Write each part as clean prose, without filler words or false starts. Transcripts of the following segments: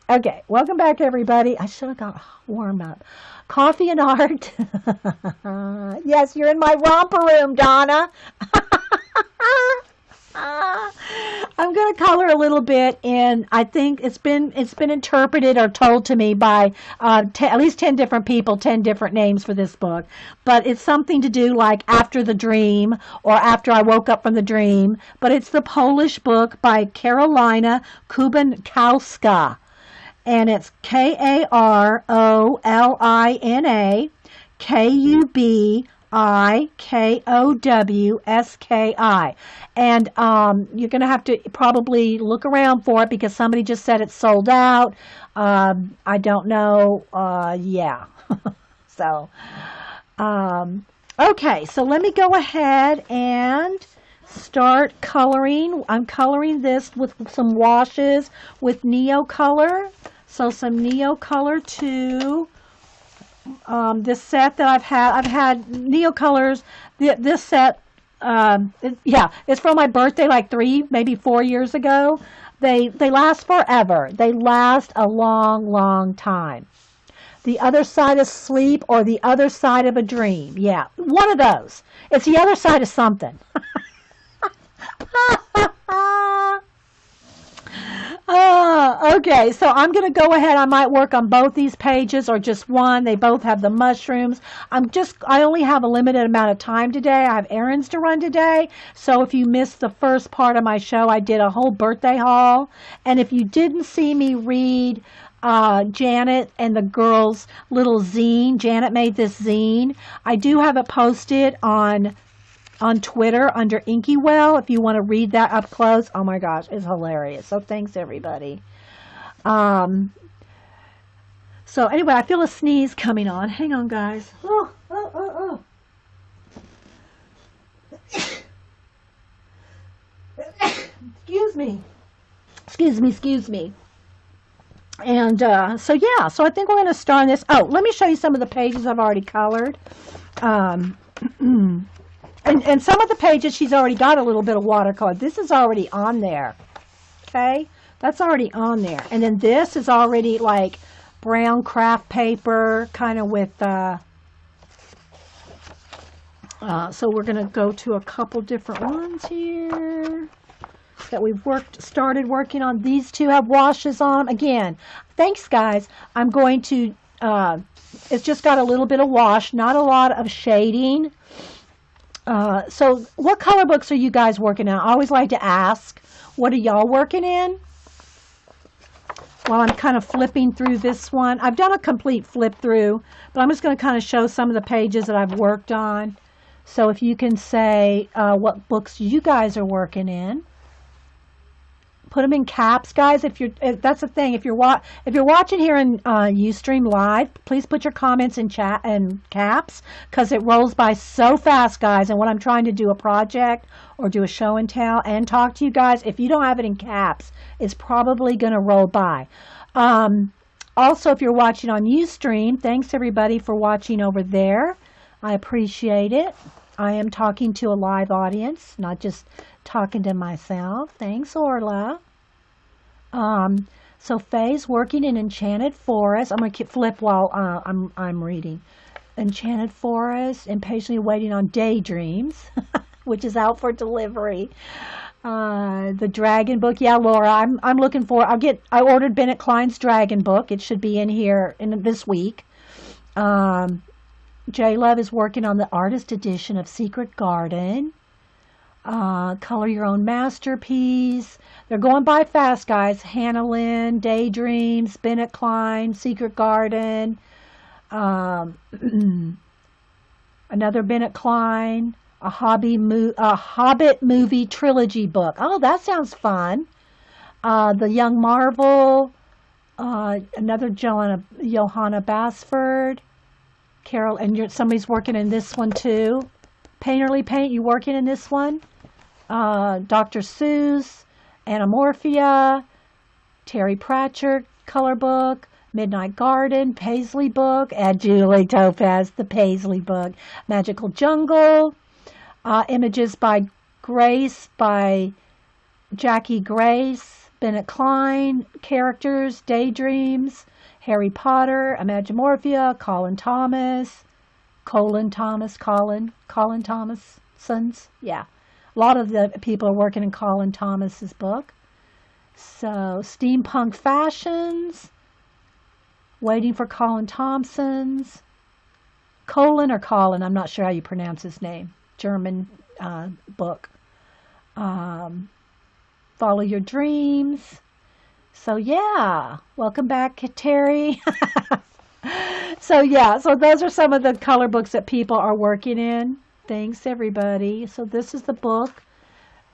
Okay, welcome back, everybody. I should have got warm up. Coffee and art. Yes, you're in my romper room, Donna. I'm going to color a little bit, and I think it's been interpreted or told to me by at least 10 different people, 10 different names for this book. But it's something to do like after the dream or after I woke up from the dream. But it's the Polish book by Karolina Kubikowska, and it's Karolina Kubikowski. And you're going to have to probably look around for it because somebody just said it's sold out. I don't know. Yeah. So, okay. So let me go ahead and start coloring. I'm coloring this with some washes with Neo Color. So some Neo Color too. This set that I've had Neo Colors. This set, yeah, it's from my birthday, like 3, maybe 4 years ago. They last forever. They last a long, long time. The other side of sleep or the other side of a dream. Yeah, one of those. It's the other side of something. Okay, so I'm going to go ahead. I might work on both these pages or just one. They both have the mushrooms. I only have a limited amount of time today. I have errands to run today. So if you missed the first part of my show, I did a whole birthday haul. And if you didn't see me read Janet and the girls' little zine, Janet made this zine. I do have it posted on Twitter under Inky Well if you want to read that up close. Oh my gosh, it's hilarious. So thanks everybody. So anyway, I feel a sneeze coming on. Hang on, guys. Excuse me. Excuse me. And so yeah, so I think we're going to start on this. Oh, let me show you some of the pages I've already colored. And some of the pages she's already got a little bit of watercolor. This is already on there. Okay? That's already on there. And then this is already like brown craft paper, kind of with, so we're going to go to a couple different ones here that we've started working on. These two have washes on them. Again, thanks guys. I'm going to, it's just got a little bit of wash, not a lot of shading. So what color books are you guys working on? I always like to ask, what are y'all working in? While I'm kind of flipping through this one. I've done a complete flip through, but I'm just going to kind of show some of the pages that I've worked on. So if you can say what books you guys are working in. Put them in caps, guys. If that's the thing. If you're watching here in Ustream Live, please put your comments in chat and caps because it rolls by so fast, guys. And when I'm trying to do a project or do a show and tell and talk to you guys, if you don't have it in caps, it's probably going to roll by. Also, if you're watching on Ustream, thanks everybody for watching over there. I appreciate it. I am talking to a live audience, not just talking to myself. Thanks, Orla. So Faye's working in Enchanted Forest. I'm going to flip while I'm reading. Enchanted Forest, impatiently waiting on Daydreams, which is out for delivery. The Dragon book. Yeah, Laura, I'm looking for. I ordered Bennett Klein's Dragon book. It should be in here in this week. J Love is working on the artist edition of Secret Garden. Color Your Own Masterpiece. They're going by fast, guys. Hannah Lynn, Daydreams, Bennett Klein, Secret Garden. Another Bennett Klein. A Hobbit movie trilogy book. Oh, that sounds fun. The Young Marvel. Another Johanna Basford. Carol, and somebody's working in this one too. Painterly Paint, you working in this one? Dr. Seuss, Anamorphia, Terry Pratchett, Color Book, Midnight Garden, Paisley Book, and Julie Topaz, the Paisley Book, Magical Jungle, Images by Grace, by Jackie Grace, Bennett Klein characters, Daydreams, Harry Potter, Imagimorphia, Colin Thomas, yeah. A lot of the people are working in Colin Thomas's book. So, Steampunk Fashions, Waiting for Colin Thompson's, Colin, I'm not sure how you pronounce his name, German book. Follow Your Dreams. So yeah, welcome back, Terry. So yeah, so those are some of the color books that people are working in. Thanks everybody. So this is the book.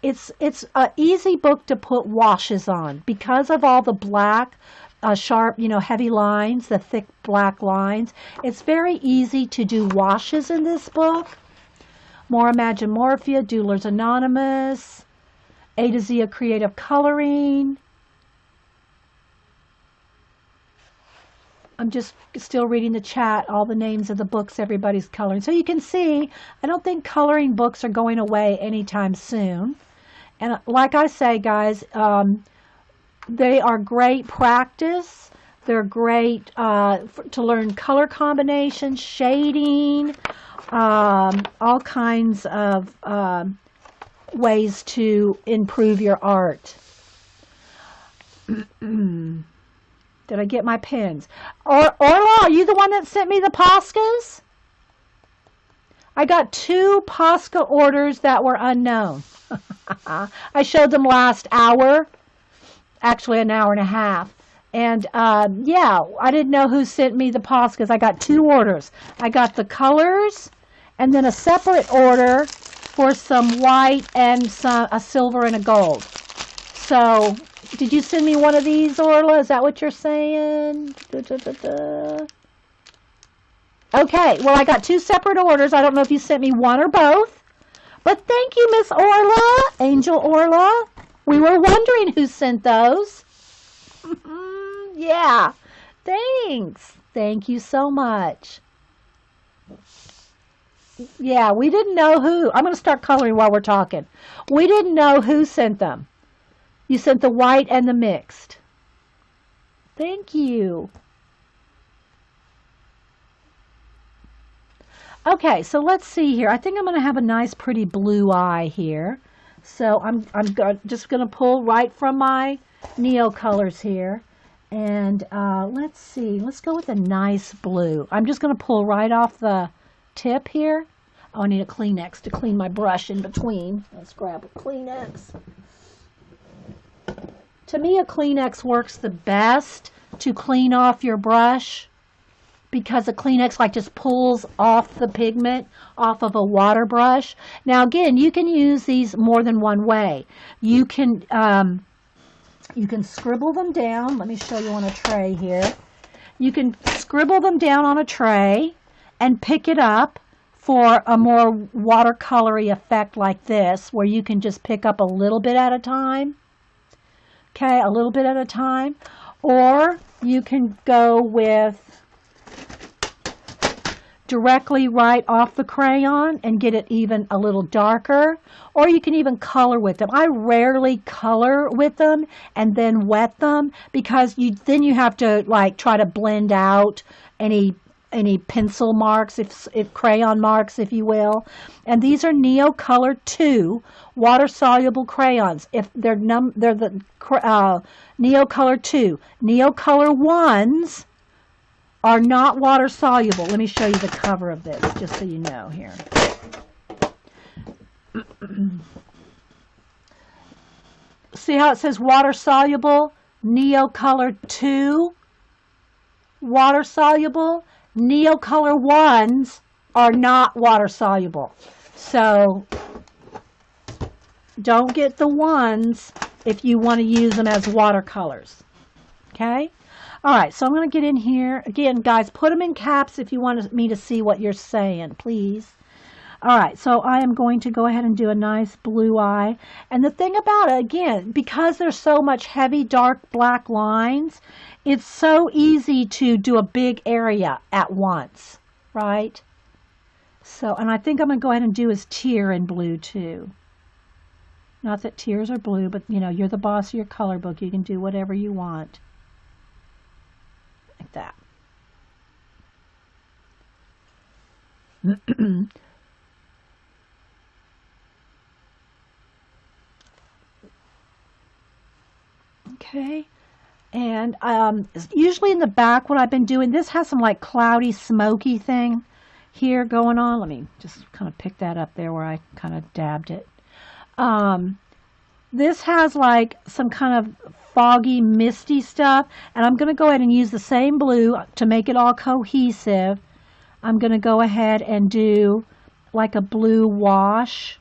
It's an easy book to put washes on because of all the black, sharp, heavy lines, the thick black lines. It's very easy to do washes in this book. More Imagimorphia, Doodlers Anonymous, A to Z of Creative Coloring. I'm just still reading the chat, all the names of the books everybody's coloring. So you can see, I don't think coloring books are going away anytime soon. And like I say, guys, they are great practice. They're great to learn color combinations, shading, all kinds of ways to improve your art. Did I get my pins? Orla, are you the one that sent me the Poscas? I got 2 Posca orders that were unknown. I showed them last hour. Actually, an hour and a half. And, yeah, I didn't know who sent me the Poscas. I got 2 orders. I got the colors and then a separate order for some white and a silver and a gold. So, did you send me one of these, Orla? Is that what you're saying? Okay, well, I got 2 separate orders. I don't know if you sent me one or both. But thank you, Miss Orla, Angel Orla. We were wondering who sent those. Yeah, thanks. Thank you so much. Yeah, we didn't know who. I'm going to start coloring while we're talking. We didn't know who sent them. You sent the white and the mixed. Thank you. Okay, so let's see here. I think I'm going to have a nice pretty blue eye here. So I'm just going to pull right from my Neo colors here. And let's see. Let's go with a nice blue. I'm just going to pull right off the tip here. Oh, I need a Kleenex to clean my brush in between. Let's grab a Kleenex. To me, a Kleenex works the best to clean off your brush because a Kleenex like just pulls off the pigment off of a water brush. Now, again, you can use these more than one way. You can scribble them down. Let me show you on a tray here. You can scribble them down on a tray and pick it up for a more watercolory effect like this, where you can just pick up a little bit at a time. Okay, a little bit at a time. Or you can go with directly right off the crayon and get it even a little darker. Or you can even color with them. I rarely color with them and then wet them because then you have to like try to blend out any pencil marks, if crayon marks, if you will. And these are Neo Color 2 water soluble crayons. If they're the Neo Color 2. Neo Color 1s are not water soluble. Let me show you the cover of this just so you know here. See how it says water soluble? Neo Color 2 water soluble. Neo Color 1s are not water soluble. So don't get the 1s if you want to use them as watercolors. Okay? All right, so I'm going to get in here. Again, guys, put them in caps if you want me to see what you're saying, please. All right, so I am going to go ahead and do a nice blue eye. And the thing about it, again, because there's so much heavy, dark black lines, it's so easy to do a big area at once, right? So, and I think I'm going to go ahead and do his tear in blue too. Not that tears are blue, but you know, you're the boss of your color book. You can do whatever you want. Like that. Okay. And usually in the back, what I've been doing, this has some like cloudy, smoky thing here going on. Let me just kind of pick that up there where I kind of dabbed it. This has like some kind of foggy, misty stuff. And I'm going to go ahead and use the same blue to make it all cohesive. I'm going to go ahead and do like a blue wash.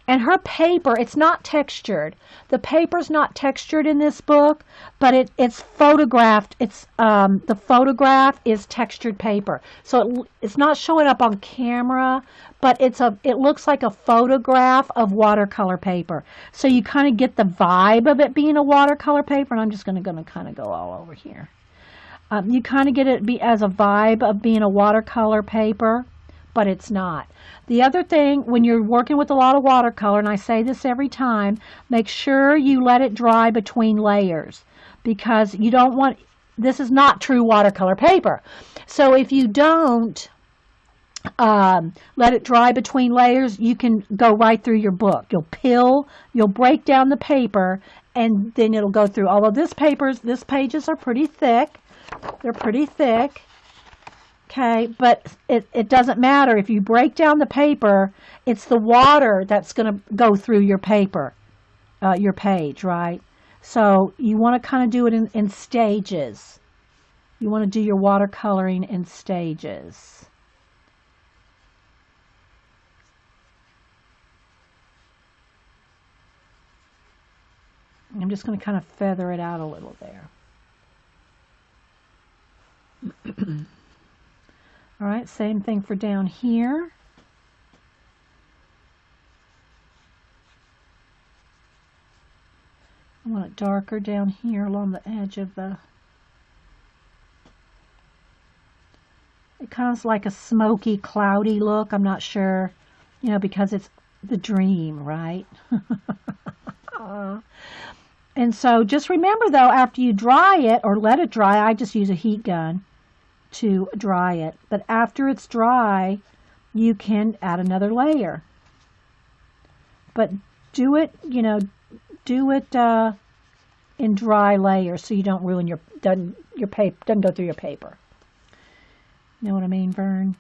And her paper, it's not textured. The paper's not textured in this book, but it's photographed. It's the photograph is textured paper, so it's not showing up on camera, but it looks like a photograph of watercolor paper. So you kind of get the vibe of it being a watercolor paper. And I'm just gonna kind of go all over here. You kind of get it as a vibe of being a watercolor paper, but it's not. The other thing, when you're working with a lot of watercolor, and I say this every time, make sure you let it dry between layers, because you don't want, this is not true watercolor paper. So if you don't let it dry between layers, you can go right through your book. You'll break down the paper, and then it'll go through. Although this pages are pretty thick. They're pretty thick. Okay, but it doesn't matter. If you break down the paper, it's the water that's going to go through your paper, your page, right? So you want to kind of do it in stages. You want to do your watercoloring in stages. I'm just going to kind of feather it out a little there. All right, same thing for down here. I want it darker down here along the edge of the... It kind of is like a smoky, cloudy look. I'm not sure, you know, because it's the dream, right? And so just remember, though, after you dry it or let it dry, I just use a heat gun to dry it. But after it's dry, you can add another layer. But do it, you know, do it in dry layers so you don't ruin your paper, doesn't go through your paper. You know what I mean, Vern?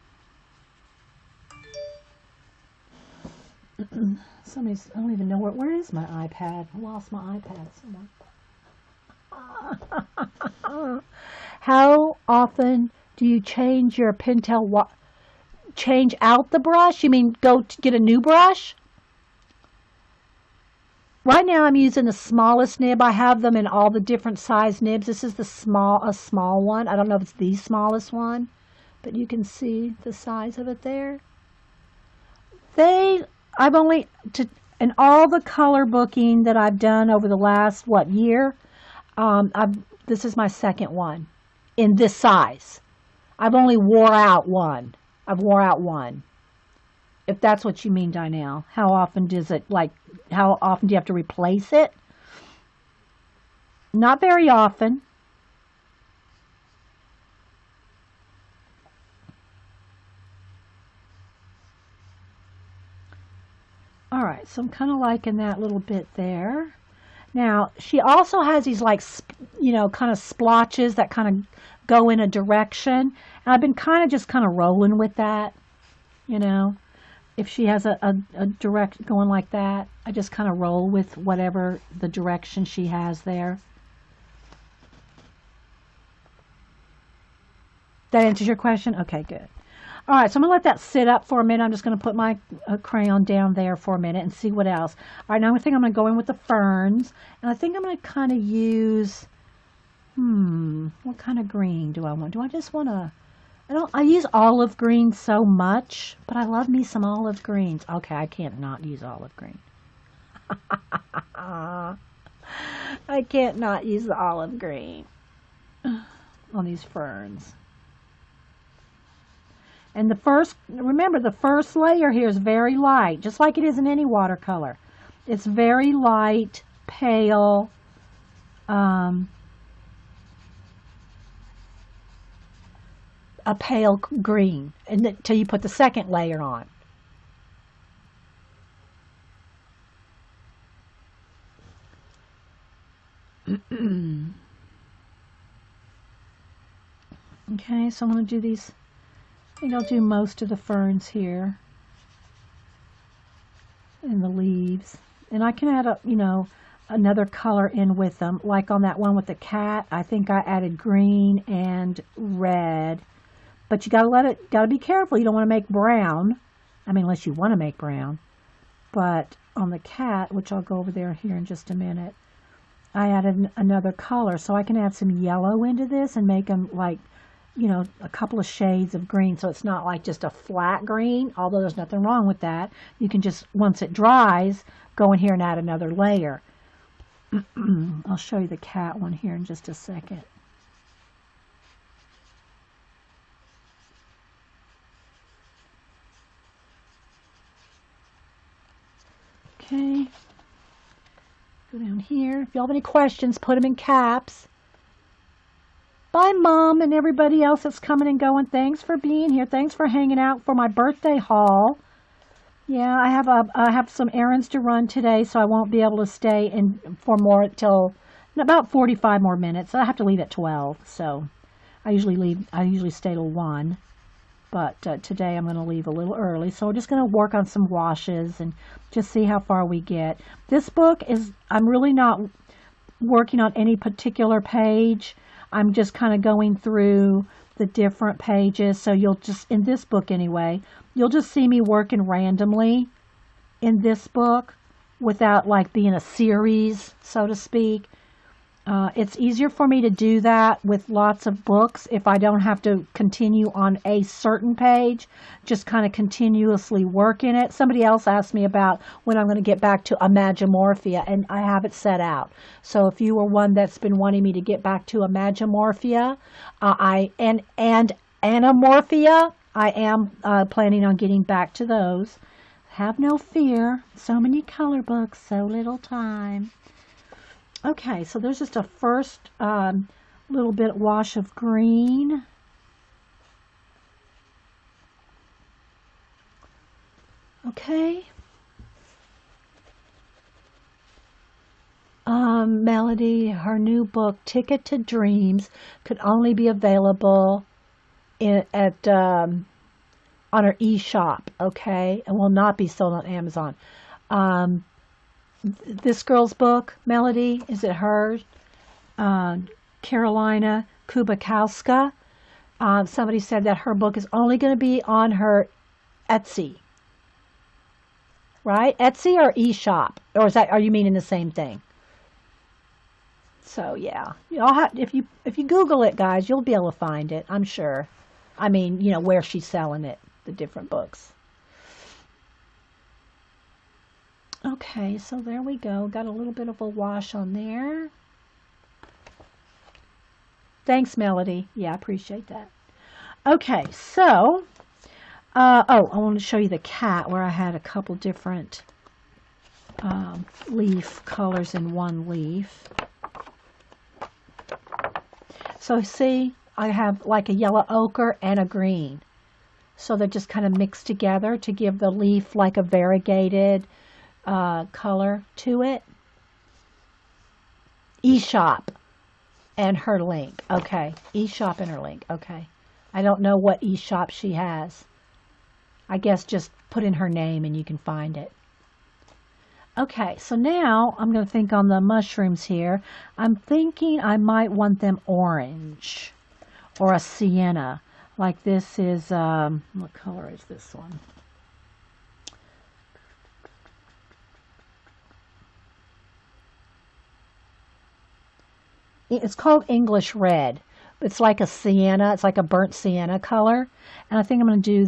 Somebody's, I don't even know where is my iPad? I lost my iPad somewhere. How often do you change your Pentel? Change out the brush? You mean go to get a new brush? Right now I'm using the smallest nib. I have them in all the different size nibs. This is a small one. I don't know if it's the smallest one, but you can see the size of it there. I've only, in all the color booking that I've done over the last, year, this is my second one in this size. I've only wore out one. I've wore out one. If that's what you mean, Dinelle. How often does it, how often do you have to replace it? Not very often. All right, so I'm kind of liking that little bit there. Now, she also has these kind of splotches that kind of go in a direction. And I've been kind of rolling with that, you know. If she has a direct going like that, I just kind of roll with whatever the direction she has there. That answers your question? Okay, good. All right, so I'm going to let that sit up for a minute. I'm just going to put my crayon down there for a minute and see what else. All right, now I think I'm going to go in with the ferns. And I think I'm going to kind of use, what kind of green do I want? Do I just want to, I use olive green so much, but I love me some olive greens. Okay, I can't not use olive green. I can't not use the olive green on these ferns. And remember, the first layer here is very light, just like it is in any watercolor. It's very light, pale, a pale green until you put the second layer on. Okay, so I'm going to do these. I think I'll do most of the ferns here and the leaves. And I can add another color in with them. Like on that one with the cat, I think I added green and red. But you gotta be careful. You don't want to make brown. I mean, unless you want to make brown. But on the cat, which I'll go over there here in just a minute, I added another color. So I can add some yellow into this and make them like, a couple of shades of green. So it's not like just a flat green, although there's nothing wrong with that. You can just, once it dries, go in here and add another layer. I'll show you the cat one here in just a second. Okay, go down here. If y'all have any questions, put them in caps. Bye, Mom, and everybody else that's coming and going. Thanks for being here. Thanks for hanging out for my birthday haul. Yeah, I have some errands to run today, so I won't be able to stay in for more till about 45 more minutes. I have to leave at 12, so I usually stay till 1. But today I'm going to leave a little early. So we're just going to work on some washes and just see how far we get. This book I'm really not working on any particular page. I'm just kind of going through the different pages. So you'll just, in this book anyway, you'll just see me working randomly in this book without like being a series, so to speak. It's easier for me to do that with lots of books if I don't have to continue on a certain page, just kind of continuously work in it. Somebody else asked me about when I'm going to get back to Imagimorphia, and I have it set out. So if you were one that's been wanting me to get back to Imagimorphia and Anamorphia, I am planning on getting back to those. Have no fear. So many color books, so little time. Okay, so there's just a first little bit wash of green. Okay. Melody, her new book, Ticket to Dreams, could only be available on her e-shop, okay? And will not be sold on Amazon. This girl's book, Melody, is it hers? Karolina Kubikowska. Somebody said that her book is only going to be on her Etsy. Right? Etsy or eShop? Or are you meaning the same thing? So yeah, if you Google it, guys, you'll be able to find it, I'm sure. I mean, where she's selling it, the different books. Okay, so there we go. Got a little bit of a wash on there. Thanks, Melody. Yeah, I appreciate that. Okay, so, I want to show you the cat where I had a couple different leaf colors in one leaf. So see, I have like a yellow ochre and a green. So they're just kind of mixed together to give the leaf like a variegated color to it. eShop and her link. Okay. eShop and her link. Okay. I don't know what eShop she has. I guess just put in her name and you can find it. Okay, so now I'm going to think on the mushrooms here. I'm thinking I might want them orange or a sienna. Like this is, what color is this one? It's called English red. It's like a sienna. It's like a burnt sienna color. And I think I'm going to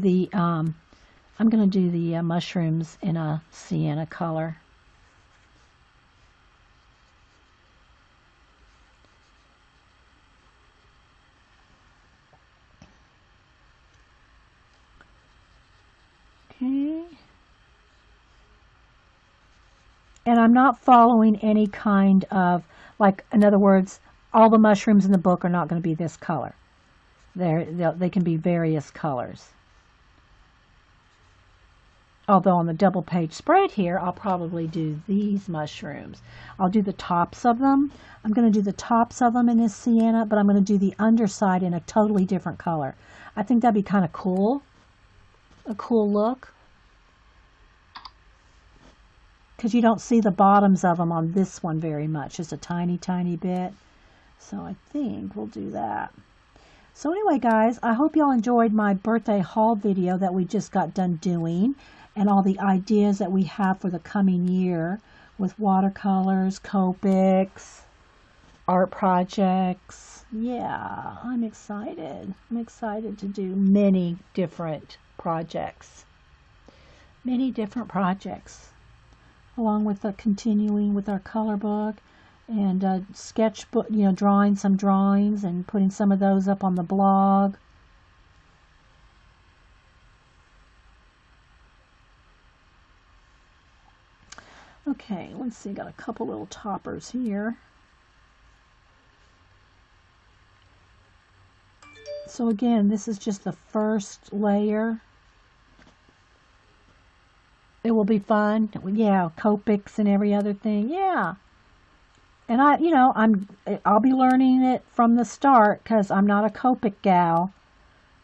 do the mushrooms in a sienna color. Okay. And I'm not following any kind of, like, in other words, all the mushrooms in the book are not going to be this color. They can be various colors. Although on the double page spread here, I'll probably do these mushrooms. I'll do the tops of them. I'm going to do the tops of them in this sienna, but I'm going to do the underside in a totally different color. I think that'd be kind of cool. A cool look. Because you don't see the bottoms of them on this one very much. Just a tiny, tiny bit. So I think we'll do that. So anyway, guys, I hope y'all enjoyed my birthday haul video that we just got done doing. And all the ideas that we have for the coming year with watercolors, Copics, art projects. Yeah, I'm excited. I'm excited to do many different projects. Many different projects. Along with continuing with our color book and sketchbook, you know, drawing some drawings and putting some of those up on the blog. Okay, let's see, got a couple little toppers here. So again, this is just the first layer. It will be fun. Yeah, Copics and every other thing. Yeah. And I'll be learning it from the start because I'm not a Copic gal.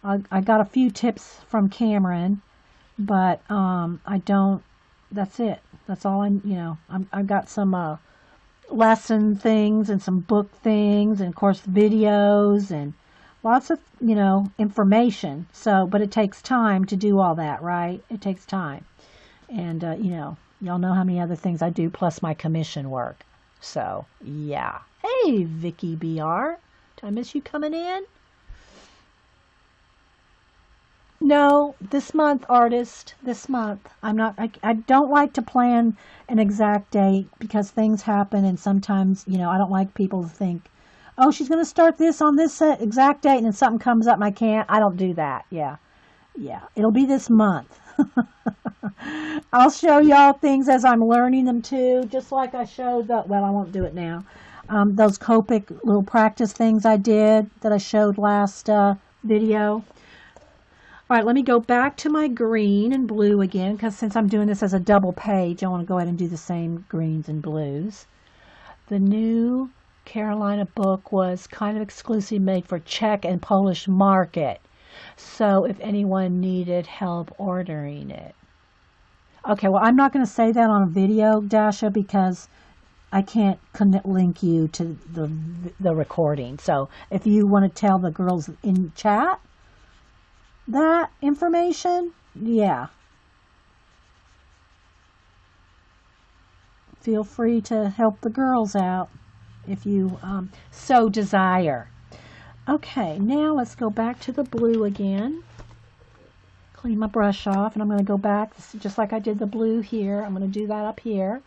I got a few tips from Cameron, but I don't, that's it. That's all I've got some lesson things and some book things and of course videos and lots of, information. So, but it takes time to do all that, right? It takes time. And, y'all know how many other things I do plus my commission work. So, yeah. Hey, Vicky BR. Did I miss you coming in? No, this month, artist, this month. I don't like to plan an exact date because things happen and sometimes, I don't like people to think, oh, she's going to start this on this exact date and then something comes up and I can't. I don't do that. Yeah. Yeah. It'll be this month. I'll show y'all things as I'm learning them too, just like I showed I won't do it now. Those Copic little practice things I did that I showed last video. All right, let me go back to my green and blue again, because since I'm doing this as a double page, I want to go ahead and do the same greens and blues. The new Karolina book was kind of exclusively made for Czech and Polish market. So if anyone needed help ordering it. Okay, well, I'm not going to say that on a video, Dasha, because I can't link you to the recording. So if you want to tell the girls in chat that information, yeah. Feel free to help the girls out if you so desire. Okay, now let's go back to the blue again. Clean my brush off, and I'm going to go back just like I did the blue here. I'm going to do that up here.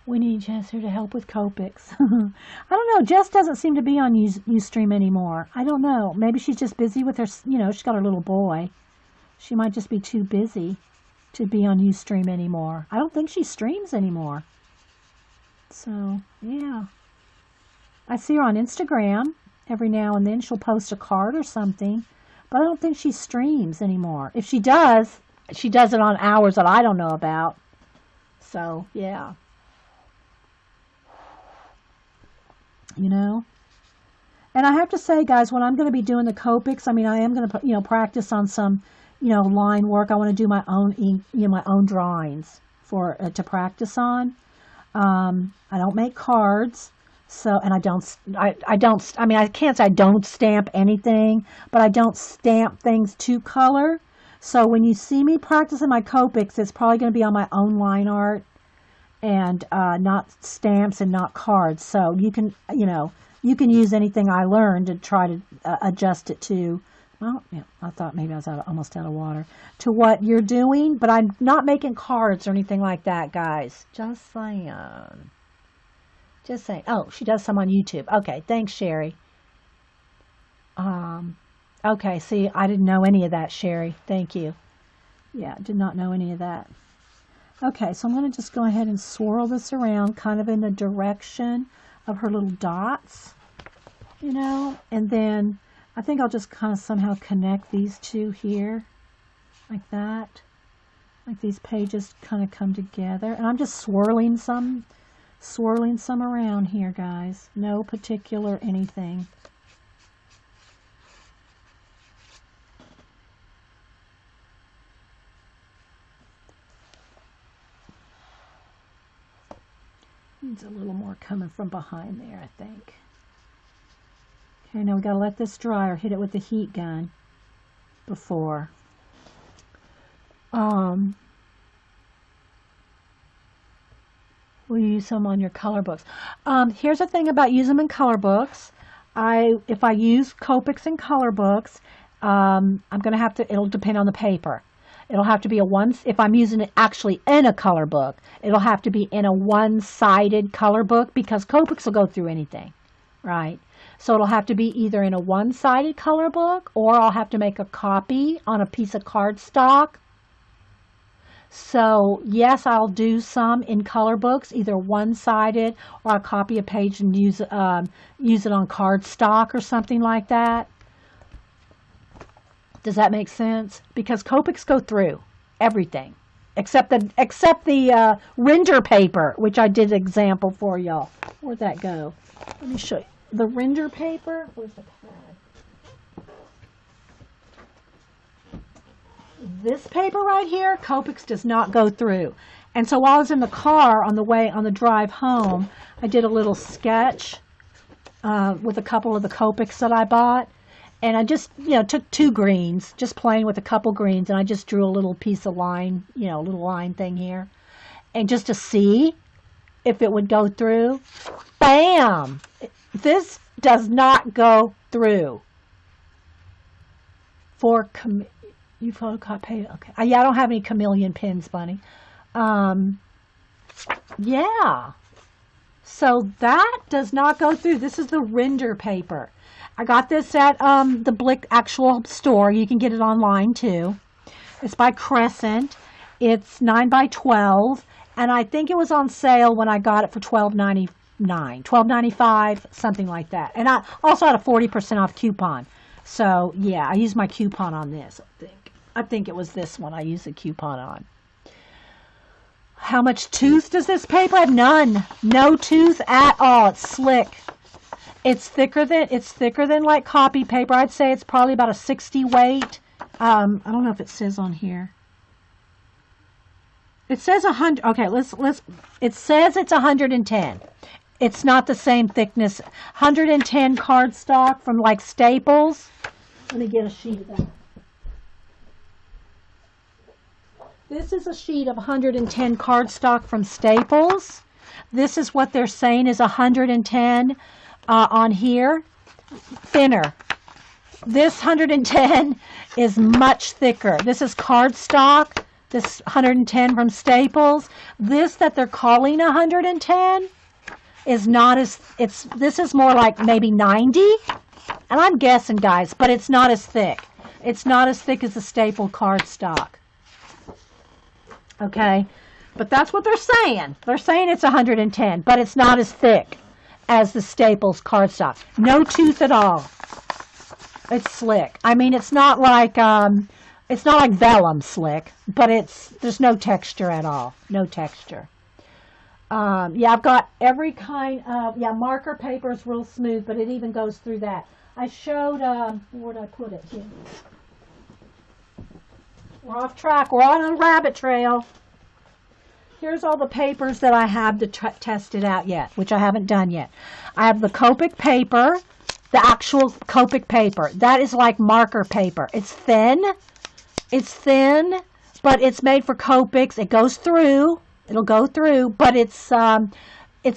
We need Jess here to help with Copics. I don't know. Jess doesn't seem to be on Ustream anymore. I don't know. Maybe she's just busy with her, she's got her little boy. She might just be too busy to be on Ustream anymore. I don't think she streams anymore. So, yeah. I see her on Instagram every now and then. She'll post a card or something. But I don't think she streams anymore. If she does it on hours that I don't know about. So, yeah. And I have to say, guys, when I'm going to be doing the Copics, I am going to, practice on some, line work. I want to do my own ink, my own drawings to practice on. I don't make cards. So, and I can't say I don't stamp anything, but I don't stamp things to color. So when you see me practicing my Copics, it's probably going to be on my own line art and not stamps and not cards. So you can, you can use anything I learned to try to adjust it to, well, yeah, I thought maybe I was almost out of water, to what you're doing, but I'm not making cards or anything like that, guys. Just saying. Just saying. Oh, she does some on YouTube. Okay, thanks, Sherry. Okay, see, I didn't know any of that, Sherry. Thank you. Yeah, did not know any of that. Okay, so I'm going to just go ahead and swirl this around kind of in the direction of her little dots, you know, and then I think I'll just kind of somehow connect these two here like that. Like these pages kind of come together, and I'm just swirling some around here, guys. No particular anything. Needs a little more coming from behind there, I think. Okay, now we gotta let this dry or hit it with the heat gun before. Will you use some on your color books? Here's the thing about using them in color books. If I use Copics in color books, I'm gonna have to. It'll depend on the paper. It'll have to be if I'm using it actually in a color book, it'll have to be in a one-sided color book because Copics will go through anything, right? So it'll have to be either in a one-sided color book, or I'll have to make a copy on a piece of cardstock. So yes, I'll do some in color books, either one-sided, or I'll copy a page and use it on cardstock or something like that. Does that make sense? Because Copics go through everything except the render paper, which I did an example for y'all. Where'd that go? Let me show you. The render paper. Where's the pad? This paper right here, Copics does not go through. And so while I was in the car on the drive home, I did a little sketch with a couple of the Copics that I bought. And I just, took two greens, just playing with a couple greens, and I just drew a little piece of line, a little line thing here. And just to see if it would go through. Bam! This does not go through. You photocopy, okay. Yeah, I don't have any chameleon pins, Bunny. Yeah. So that does not go through. This is the render paper. I got this at the Blick actual store. You can get it online too. It's by Crescent. It's 9 by 12, and I think it was on sale when I got it for $12.99, $12.95, something like that. And I also had a 40% off coupon. So yeah, I used my coupon on this. I think it was this one I used a coupon on. How much tooth does this paper have? None. No tooth at all. It's slick. It's thicker than like copy paper. I'd say it's probably about a 60 weight. I don't know if it says on here. It says 100. Okay, it says it's 110. It's not the same thickness. 110 cardstock from like Staples. Let me get a sheet of that. This is a sheet of 110 cardstock from Staples. This is what they're saying is 110 on here. Thinner. This 110 is much thicker. This is cardstock. This 110 from Staples. This that they're calling 110 is not as, this is more like maybe 90. And I'm guessing, guys, but it's not as thick. It's not as thick as the Staple cardstock. Okay, but that's what they're saying. They're saying it's 110, but it's not as thick as the Staples cardstock. No tooth at all. It's slick. I mean, it's not like vellum slick, but there's no texture at all. No texture. Yeah, I've got every kind of, marker paper is real smooth, but it even goes through that. I showed, where did I put it here? We're off track. We're on a rabbit trail. Here's all the papers that I have to test it out yet, which I haven't done yet. I have the Copic paper, the actual Copic paper. That is like marker paper. It's thin. It's thin, but it's made for Copics. It goes through. It'll go through, but it's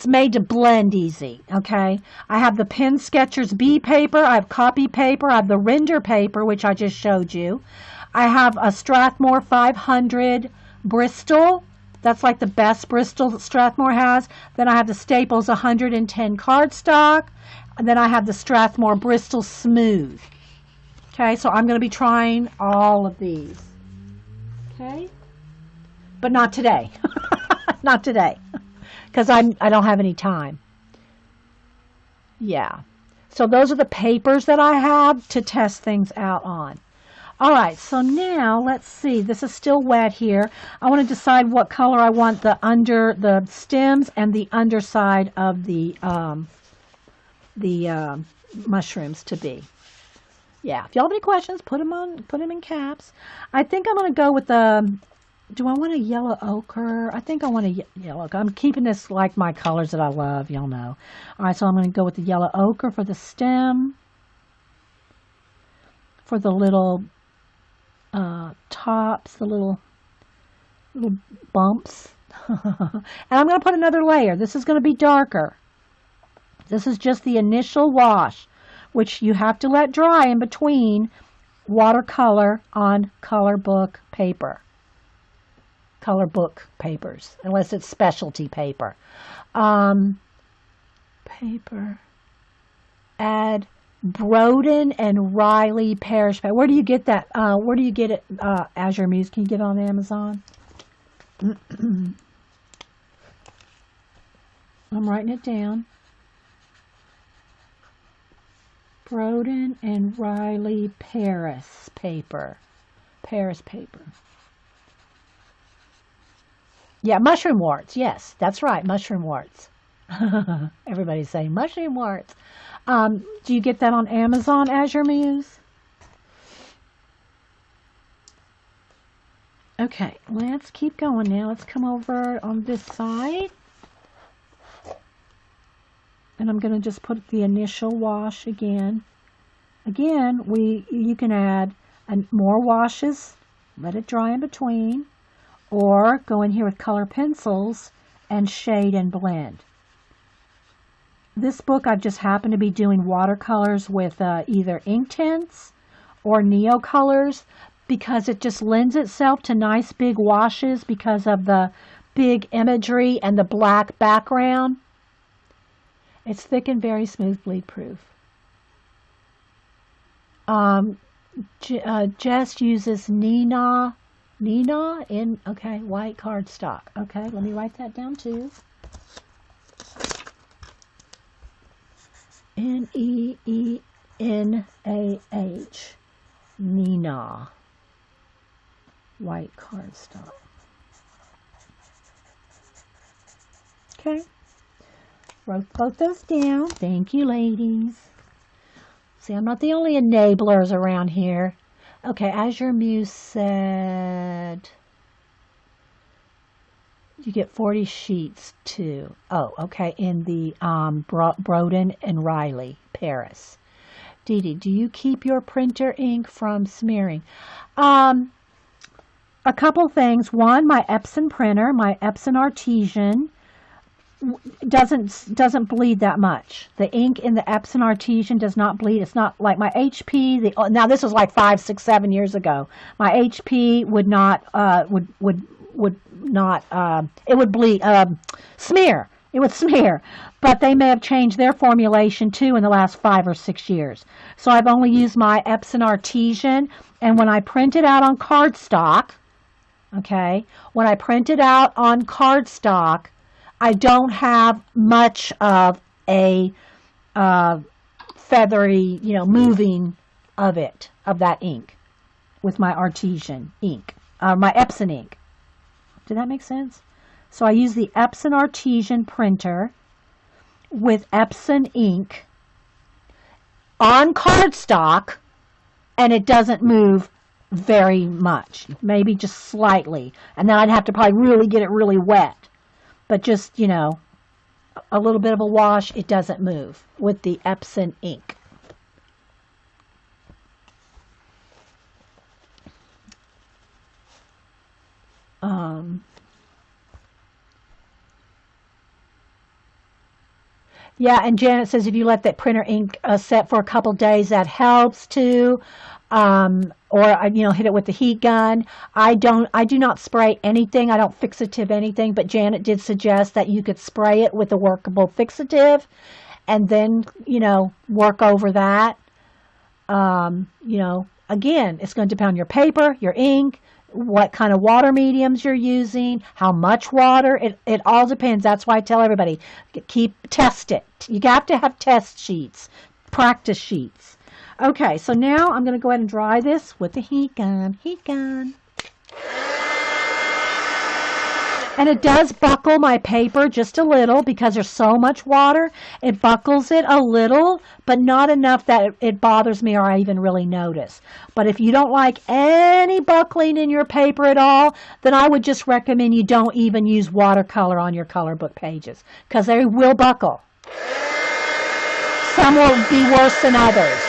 made to blend easy, okay? I have the Pen Sketchers B paper. I have copy paper. I have the render paper, which I just showed you. I have a Strathmore 500 Bristol. That's like the best Bristol that Strathmore has. Then I have the Staples 110 cardstock. And then I have the Strathmore Bristol Smooth. Okay, so I'm going to be trying all of these. Okay? But not today. Not today. Because I don't have any time. Yeah. So those are the papers that I have to test things out on. All right, so now let's see. This is still wet here. I want to decide what color I want the stems and the underside of the mushrooms to be. Yeah, if y'all have any questions, put them in caps. I think I'm going to go with do I want a yellow ochre? I think I want a yellow ochre. I'm keeping this like my colors that I love, y'all know. All right, so I'm going to go with the yellow ochre for the stem, for the little tops, the little bumps. And I'm going to put another layer. This is going to be darker. This is just the initial wash, which you have to let dry in between watercolor on color book paper. Color book papers, unless it's specialty paper. Paper. Add Broden and Riley Parrish paper. Where do you get that? Where do you get it? Azure Muse. Can you get it on Amazon? I'm writing it down. Broden and Riley Paris paper. Paris paper. Yeah, mushroom warts. Yes, that's right, mushroom warts. Everybody's saying mushroom warts. Do you get that on Amazon, Azure Muse? Okay, let's keep going now. Let's come over on this side. And I'm going to just put the initial wash again. Again, you can add more washes, let it dry in between, or go in here with color pencils and shade and blend. This book, I've just happened to be doing watercolors with either ink tints or neocolors because it just lends itself to nice big washes because of the big imagery and the black background. It's thick and very smooth, bleed proof. Jess uses Nina in, okay, white cardstock. Okay, let me write that down too. Neehnah. Nina. White cardstock. Okay. Wrote both those down. Thank you, ladies. See, I'm not the only enablers around here. Okay, Azure Muse said you get 40 sheets too. Oh, okay, in the Broden and Riley, Paris. Dee Dee, do you keep your printer ink from smearing? A couple things. One, my Epson printer, my Epson Artesian, doesn't bleed that much. The ink in the Epson Artesian does not bleed. It's not like my HP. Now this was like 5, 6, 7 years ago. My HP would not it would bleed, smear. It would smear. But they may have changed their formulation too in the last 5 or 6 years. So I've only used my Epson Artesian, and when I print it out on cardstock, okay, when I print it out on cardstock, I don't have much of a feathery, moving of that ink with my Artesian ink, my Epson ink. Did that make sense? So I use the Epson Artesian printer with Epson ink on cardstock, and it doesn't move very much, maybe just slightly. And then I'd have to probably really get it really wet. But just, a little bit of a wash, it doesn't move with the Epson ink. Yeah, and Janet says if you let that printer ink set for a couple days, that helps too. Or hit it with the heat gun. I do not spray anything. I don't fixative anything, but Janet did suggest that you could spray it with a workable fixative and then, work over that. Again, it's going to depend on your paper, your ink, what kind of water mediums you're using, how much water. It all depends. That's why I tell everybody, test it. You have to have test sheets, practice sheets. Okay, so now I'm going to go ahead and dry this with the heat gun. Heat gun. And it does buckle my paper just a little because there's so much water. It buckles it a little, but not enough that it bothers me or I even really notice. But if you don't like any buckling in your paper at all, then I would just recommend you don't even use watercolor on your color book pages because they will buckle. Some will be worse than others.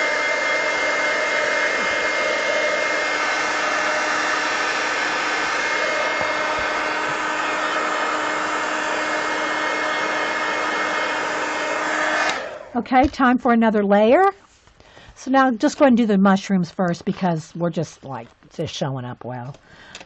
Okay, time for another layer. So now just go ahead and do the mushrooms first because we're just showing up well.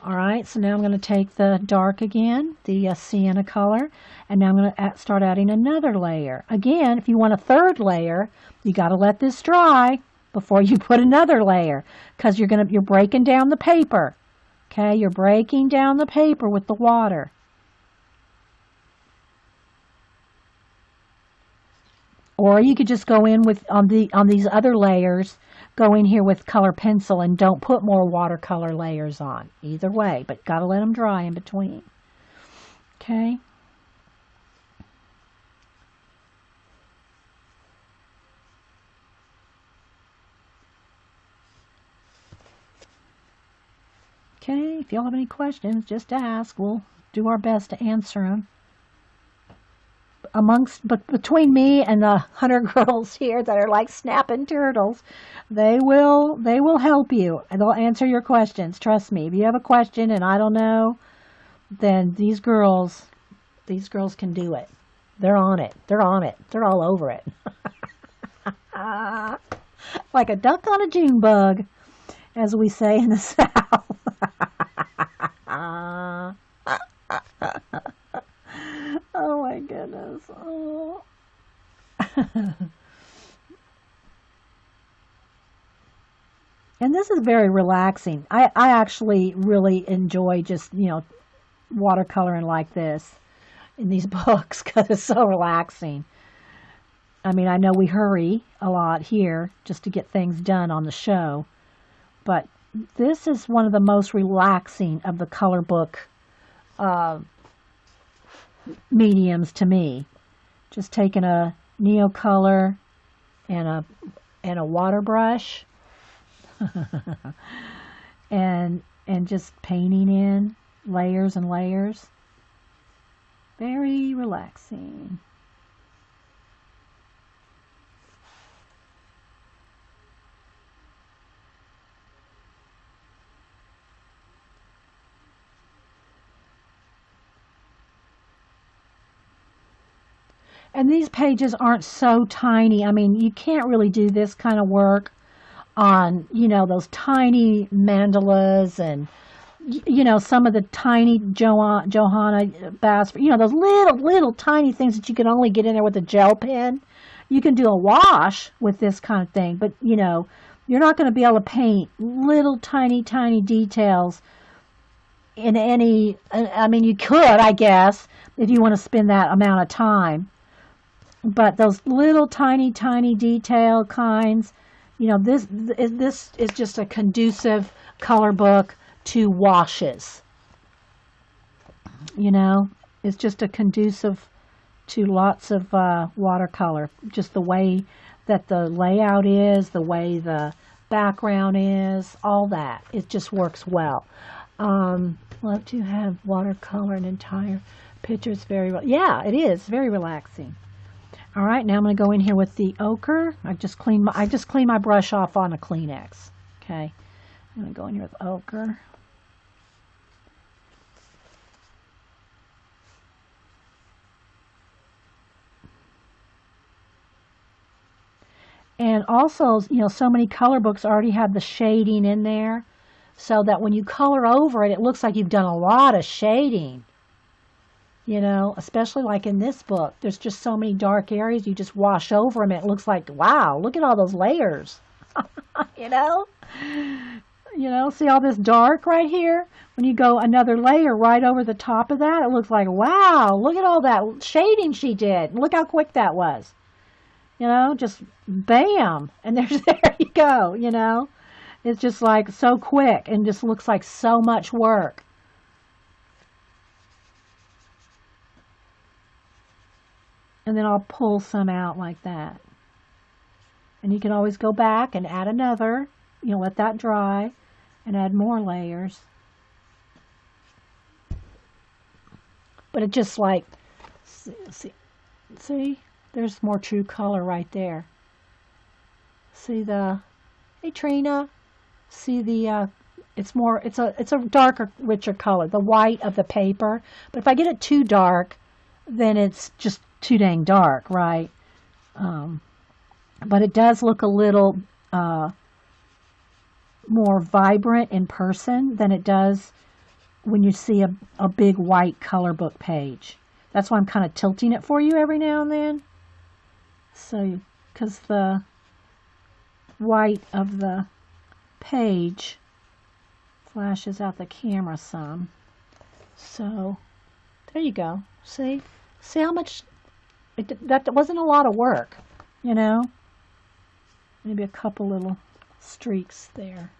All right, so now I'm going to take the dark again, the sienna color, and now I'm going to start adding another layer. Again, if you want a third layer, you got to let this dry before you put another layer because you're breaking down the paper. Okay, you're breaking down the paper with the water. Or you could just go in with on these other layers, go in here with color pencil and don't put more watercolor layers on. Either way, but gotta let them dry in between. Okay. Okay, if y'all have any questions, just ask. We'll do our best to answer them. But between me and the 100 girls here that are like snapping turtles, they will help you and they'll answer your questions. Trust me. If you have a question and I don't know, then these girls can do it. They're on it. They're on it. They're all over it. Like a duck on a June bug, as we say in the South. Oh my goodness. Oh. And this is very relaxing. I actually really enjoy just, watercoloring like this in these books because it's so relaxing. I mean, I know we hurry a lot here just to get things done on the show, but this is one of the most relaxing of the color book mediums to me. Just taking a Neocolor and a water brush and just painting in layers and layers. Very relaxing. And these pages aren't so tiny. I mean, you can't really do this kind of work on, those tiny mandalas and, some of the tiny Johanna Basfer, those little tiny things that you can only get in there with a gel pen. You can do a wash with this kind of thing, but, you're not going to be able to paint little tiny details in any, I mean, you could, I guess, if you want to spend that amount of time. But those little tiny detail kinds, this is just a conducive color book to washes. It's just a conducive to lots of watercolor. Just the way that the layout is, the way the background is, all that. It just works well. Love to have watercolor and entire pictures. Yeah, it is very relaxing. All right, now I'm going to go in here with the ochre. I just cleaned my brush off on a Kleenex. Okay, I'm going to go in here with ochre. And also, so many color books already have the shading in there, so that when you color over it, it looks like you've done a lot of shading. Especially like in this book, there's just so many dark areas. You just wash over them. It looks like, wow, look at all those layers. You know, see all this dark right here? When you go another layer right over the top of that, it looks like, wow, look at all that shading she did. Look how quick that was. You know, just bam. And there you go, you know. It's just like so quick and just looks like so much work. And then I'll pull some out like that. And you can always go back and add another, you know, let that dry and add more layers. But it just like, see, there's more true color right there. See the, hey Trina, see the, it's a darker, richer color, the white of the paper. But if I get it too dark, then it's just too dang dark, right? But it does look a little more vibrant in person than it does when you see a big white color book page. That's why I'm kind of tilting it for you every now and then. So, because the white of the page flashes out the camera some. So, there you go. See how much, that wasn't a lot of work, you know? Maybe a couple little streaks there.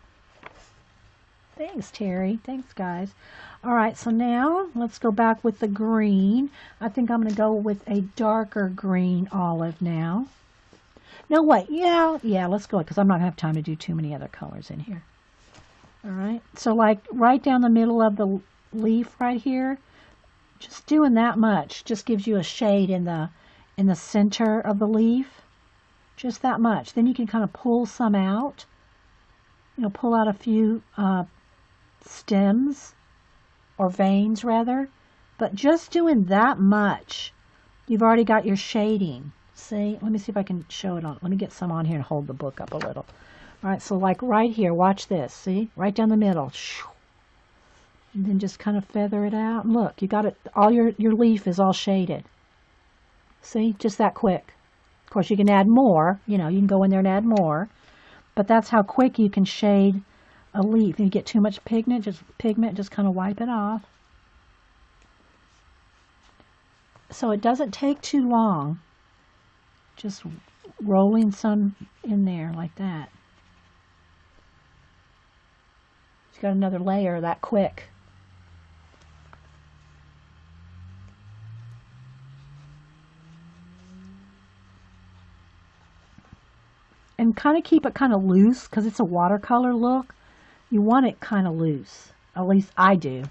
Thanks, Terry. Thanks, guys. All right, so now let's go back with the green. I think I'm going to go with a darker green olive now. No, wait. Yeah, let's go, because I'm not going to have time to do too many other colors in here. All right, so like right down the middle of the leaf right here, just doing that much just gives you a shade in the center of the leaf. Just that much. Then you can kind of pull some out. You know, pull out a few stems or veins rather. But just doing that much, you've already got your shading. See? Let me see if I can show it on. Let me get some on here and hold the book up a little. All right, so like right here, watch this. See? Right down the middle. And then just kind of feather it out. And look, you got it. All your leaf is all shaded. See? Just that quick. Of course, you can add more. You know, you can go in there and add more. But that's how quick you can shade a leaf. If you get too much pigment, just kind of wipe it off. So it doesn't take too long. Just rolling some in there like that. You got another layer that quick. And kind of keep it kind of loose because it's a watercolor look. You want it kind of loose. At least I do.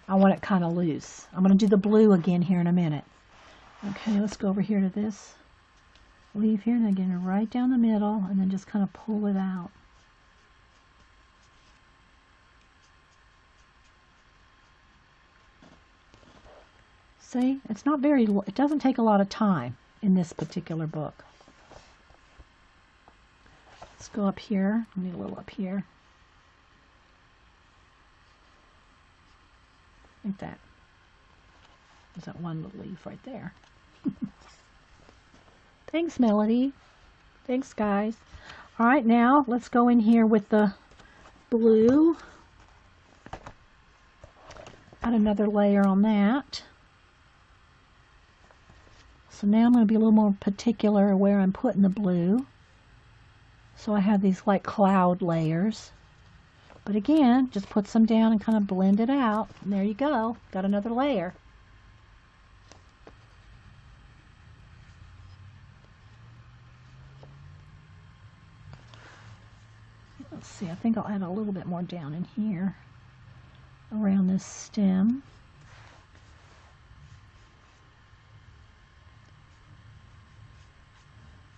I want it kind of loose. I'm going to do the blue again here in a minute. Okay, let's go over here to this leaf here and again right down the middle and then just kind of pull it out. See, it's not very, it doesn't take a lot of time in this particular book. Let's go up here. I need a little up here. Like that. There's that one little leaf right there. Thanks, Melody. Thanks, guys. All right, now let's go in here with the blue. Add another layer on that. So now I'm going to be a little more particular where I'm putting the blue. So I have these like cloud layers. But again, just put some down and kind of blend it out. And there you go. Got another layer. Let's see, I think I'll add a little bit more down in here around this stem.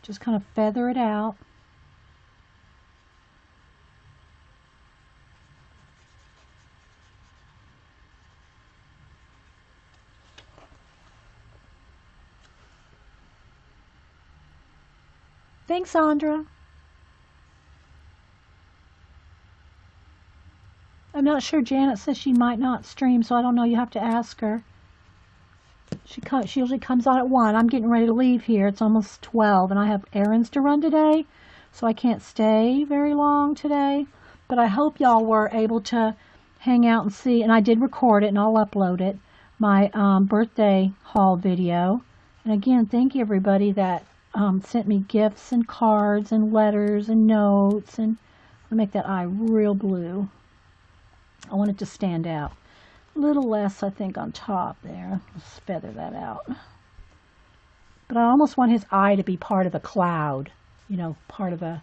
Just kind of feather it out. Thanks, Sandra. I'm not sure. Janet says she might not stream, so I don't know. You have to ask her. She usually comes on at 1. I'm getting ready to leave here. It's almost 12, and I have errands to run today, so I can't stay very long today. But I hope y'all were able to hang out and see, and I did record it and I'll upload it, my birthday haul video. And again, thank you everybody that sent me gifts and cards and letters and notes. And I'll make that eye real blue. I want it to stand out. A little less, I think, on top there. Let's feather that out. But I almost want his eye to be part of a cloud. You know, part of a...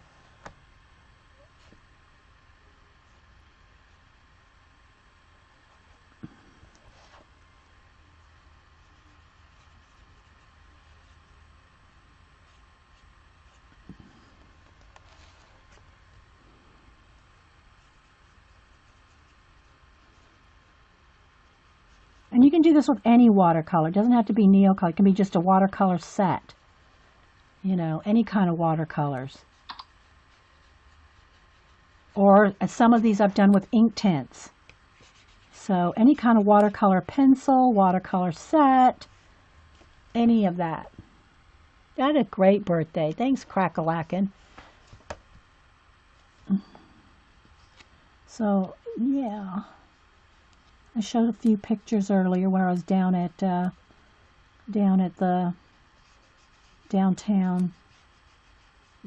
And you can do this with any watercolor. It doesn't have to be Neocolor. It can be just a watercolor set. You know, any kind of watercolors. Or some of these I've done with ink tints. So any kind of watercolor pencil, watercolor set, any of that. You had a great birthday. Thanks, Crackalakin. So, yeah. I showed a few pictures earlier where I was down at the downtown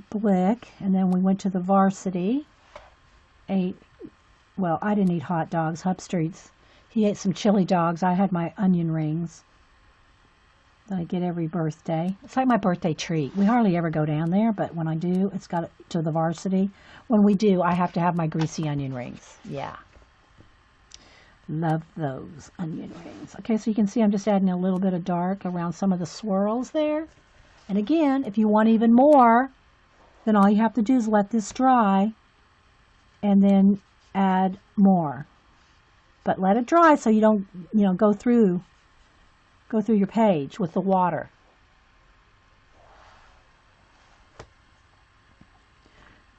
Blick, and then we went to the Varsity. Well, I didn't eat hot dogs. Hub Streets, he ate some chili dogs. I had my onion rings that I get every birthday. It's like my birthday treat. We hardly ever go down there, but when I do, it's got to the Varsity. When we do, I have to have my greasy onion rings. Yeah. Love those onion rings. Okay, so you can see I'm just adding a little bit of dark around some of the swirls there. And again, if you want even more, then all you have to do is let this dry and then add more. But let it dry so you don't, go through your page with the water.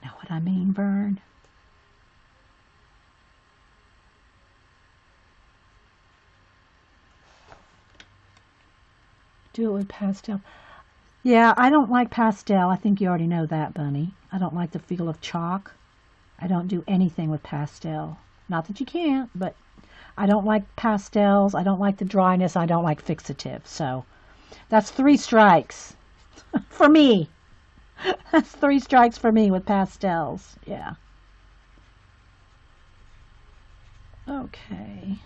Know what I mean, Vern? Do it with pastel. Yeah, I don't like pastel. I think you already know that, Bunny. I don't like the feel of chalk. I don't do anything with pastel. Not that you can't, but I don't like pastels. I don't like the dryness. I don't like fixative. So that's 3 strikes for me. That's 3 strikes for me with pastels. Yeah. Okay.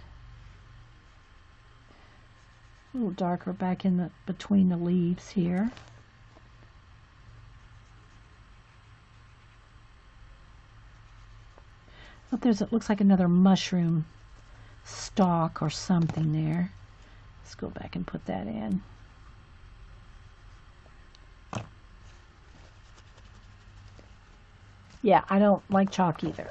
A little darker back in between the leaves here. But it looks like another mushroom stalk or something there. Let's go back and put that in. Yeah, I don't like chalk either.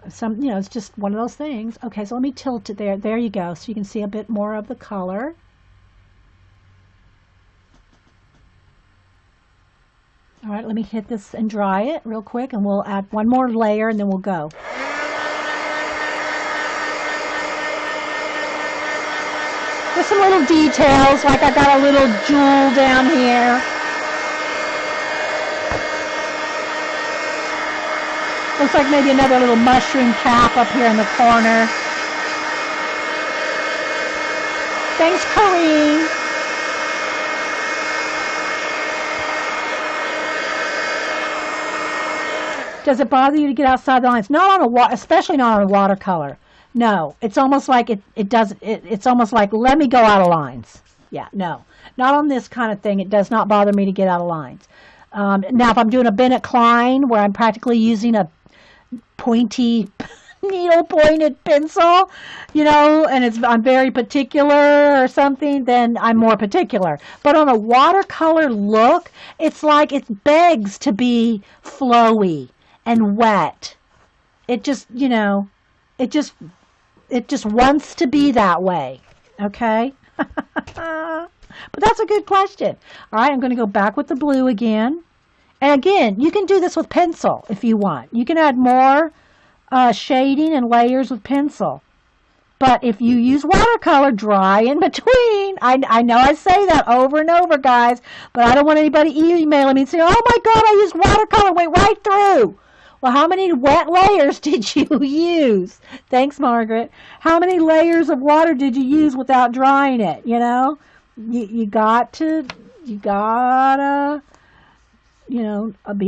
It's just one of those things. Okay, so let me tilt it there. There you go. So you can see a bit more of the color. All right, let me hit this and dry it real quick, and we'll add one more layer, and then we'll go. There's some little details, like I got a little jewel down here. Looks like maybe another little mushroom cap up here in the corner. Thanks, Karine. Does it bother you to get outside the lines? Not on especially not on a watercolor. No, it's almost like it's almost like, let me go out of lines. Yeah, no, not on this kind of thing. It does not bother me to get out of lines. Now, if I'm doing a Bennett Klein where I'm practically using a pointy needle pointed pencil, and I'm very particular or something, then I'm more particular. But on a watercolor look, it's like it begs to be flowy and wet. It just, it just wants to be that way. Okay? But that's a good question. All right, I'm going to go back with the blue again. And again, you can do this with pencil if you want. You can add more shading and layers with pencil. But if you use watercolor, dry in between. I know I say that over and over, guys, but I don't want anybody emailing me and saying, oh my God, I used watercolor, went right through. Well, how many wet layers did you use? Thanks, Margaret. How many layers of water did you use without drying it? You know, you gotta, be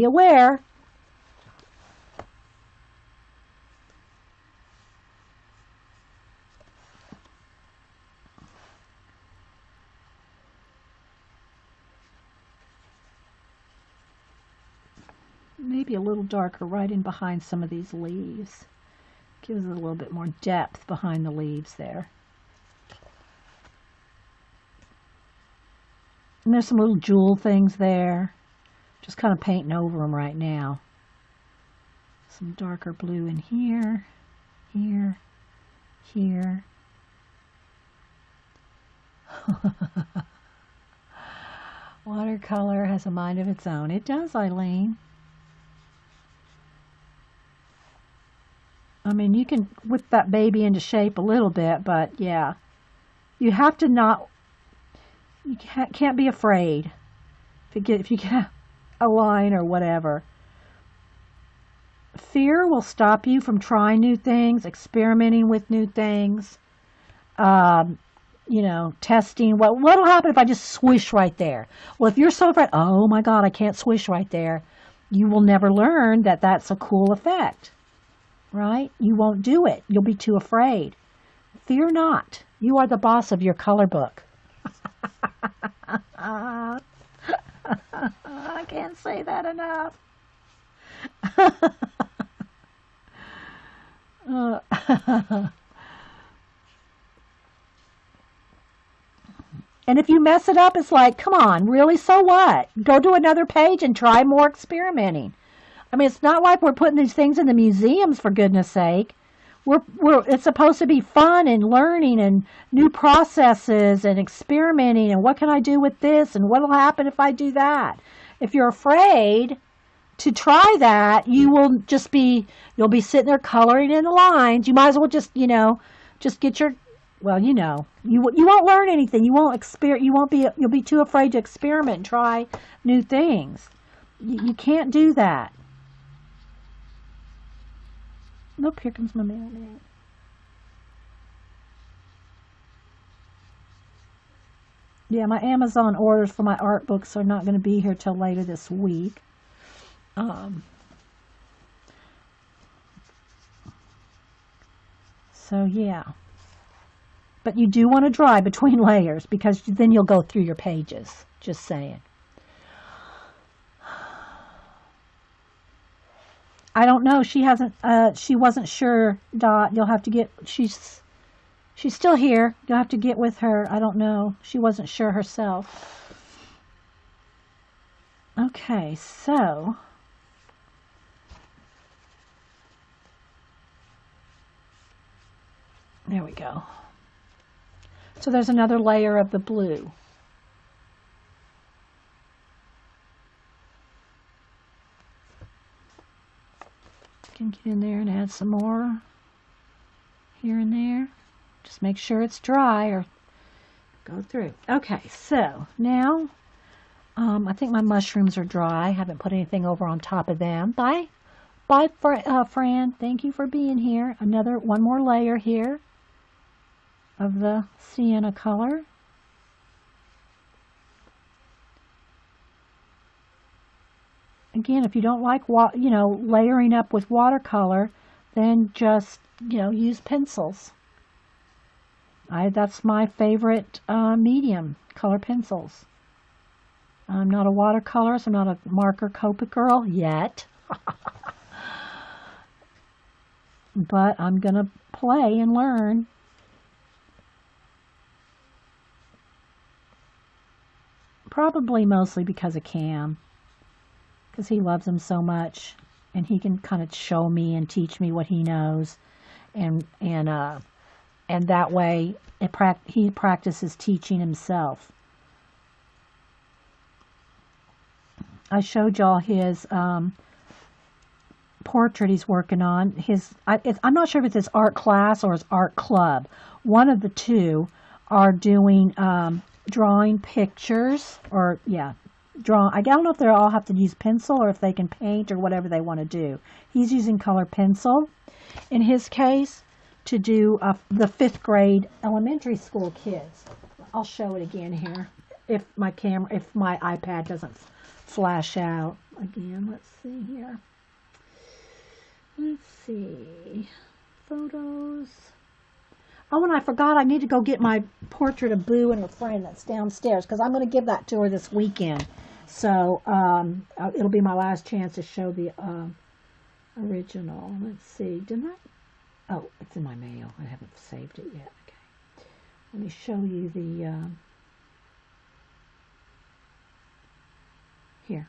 aware. Maybe a little darker right in behind some of these leaves. Gives it a little bit more depth behind the leaves there. And there's some little jewel things there. Just kind of painting over them right now. Some darker blue in here, here, here. Watercolor has a mind of its own. It does, Eileen. I mean, you can whip that baby into shape a little bit, but yeah. You have to not, you can't be afraid if you get a line or whatever. Fear will stop you from trying new things, experimenting with new things, testing. What'll happen if I just swish right there? Well, if you're so afraid, oh my God, I can't swish right there, you will never learn that that's a cool effect, right? You won't do it. You'll be too afraid. Fear not. You are the boss of your color book. I can't say that enough. And if you mess it up, it's like, come on, really, so what? Go to another page and try more experimenting. I mean, it's not like we're putting these things in the museums, for goodness sake. It's supposed to be fun and learning and new processes and experimenting and what can I do with this and what will happen if I do that. If you're afraid to try that, you'll be sitting there coloring in the lines. You might as well just get your, you won't learn anything. You won't you'll be too afraid to experiment and try new things. You can't do that. Nope, here comes my mailman. Yeah, my Amazon orders for my art books are not going to be here till later this week. So yeah. But you do want to dry between layers because then you'll go through your pages. Just saying. I don't know. She wasn't sure, Dot. You'll have to get, she's still here. You'll have to get with her. I don't know. She wasn't sure herself. Okay, so. There we go. So there's another layer of the blue. Can get in there and add some more here and there. Just make sure it's dry or go through. Okay, so now I think my mushrooms are dry. I haven't put anything over on top of them. Bye, Fran. Thank you for being here. One more layer here of the sienna color. Again, if you don't like, layering up with watercolor, then just, use pencils. That's my favorite medium, color pencils. I'm not a watercolorist. I'm not a marker Copic girl yet. But I'm going to play and learn. Probably mostly because of Cam. Because he loves him so much, and he can kind of show me and teach me what he knows, and that way he practices teaching himself. I showed y'all his portrait he's working on. I'm not sure if it's his art class or his art club. One of the two are doing drawing pictures, or yeah. draw. I don't know if they all have to use pencil or if they can paint or whatever they want to do. He's using color pencil in his case to do the 5th grade elementary school kids. I'll show it again here if my iPad doesn't flash out again. Let's see here. Let's see. Photos. Oh, and I forgot I need to go get my portrait of Boo and her friend that's downstairs because I'm going to give that to her this weekend. So it'll be my last chance to show the original. Let's see. Didn't I? Oh, it's in my mail. I haven't saved it yet. Okay. Let me show you the... here.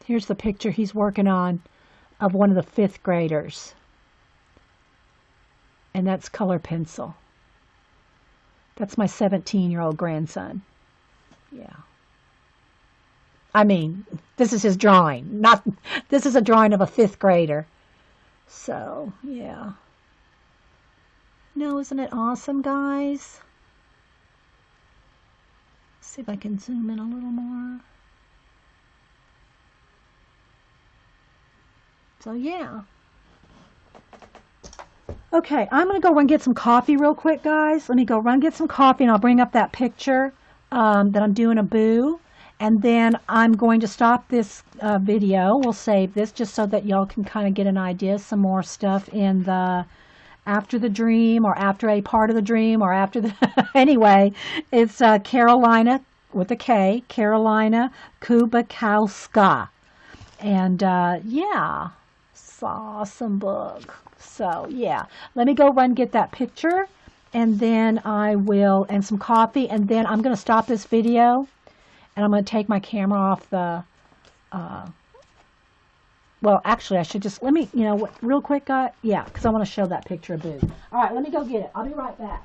Here's the picture he's working on of one of the 5th graders. And that's color pencil. That's my 17-year-old grandson. Yeah. I mean, this is his drawing. This is a drawing of a 5th grader. So, yeah. No, isn't it awesome, guys? Let's see if I can zoom in a little more. So, yeah. Okay, I'm going to go run and get some coffee real quick, guys. Let me go run and get some coffee, and I'll bring up that picture that I'm doing a Boo. And then I'm going to stop this video. We'll save this just so that y'all can kind of get an idea. Some more stuff in the after the dream or after a part of the dream or after the... Anyway, it's Karolina with a K, Karolina Kubikowska. And yeah, it's an awesome book. So yeah, let me go run and get that picture. And then I will, and some coffee. And then I'm going to stop this video. And I'm going to take my camera off the, well, actually, I should just, let me, you know what, real quick, yeah, because I want to show that picture of Boo. All right, let me go get it. I'll be right back.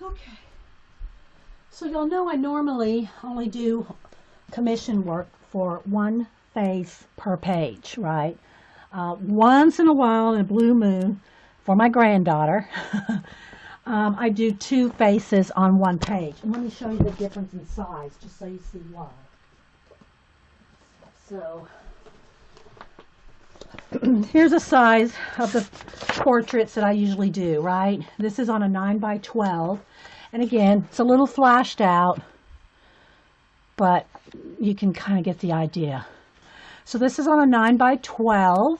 Okay, so y'all know I normally only do commission work for one face per page, right? Once in a while, in a blue moon, for my granddaughter, I do 2 faces on one page. And let me show you the difference in size, just so you see why. So, here's a size of the portraits that I usually do, right? This is on a 9x12. And again, it's a little flashed out, but you can kind of get the idea. So this is on a 9x12.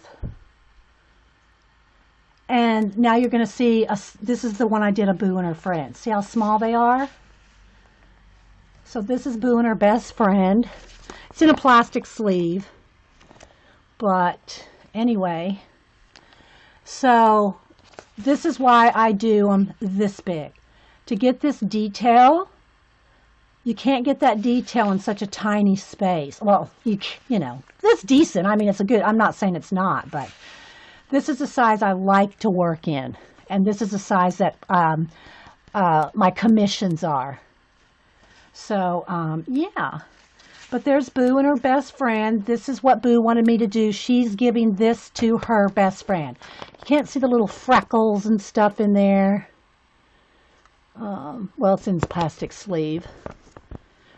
And now you're going to see, this is the one I did of Boo and her friends. See how small they are? So this is Boo and her best friend. It's in a plastic sleeve. But anyway, so this is why I do them this big. To get this detail, you can't get that detail in such a tiny space. Well, you know, that's decent. I mean, it's a good, I'm not saying it's not, but this is the size I like to work in. And this is the size that my commissions are. So, yeah. But there's Boo and her best friend. This is what Boo wanted me to do. She's giving this to her best friend. You can't see the little freckles and stuff in there. Well, it's in plastic sleeve.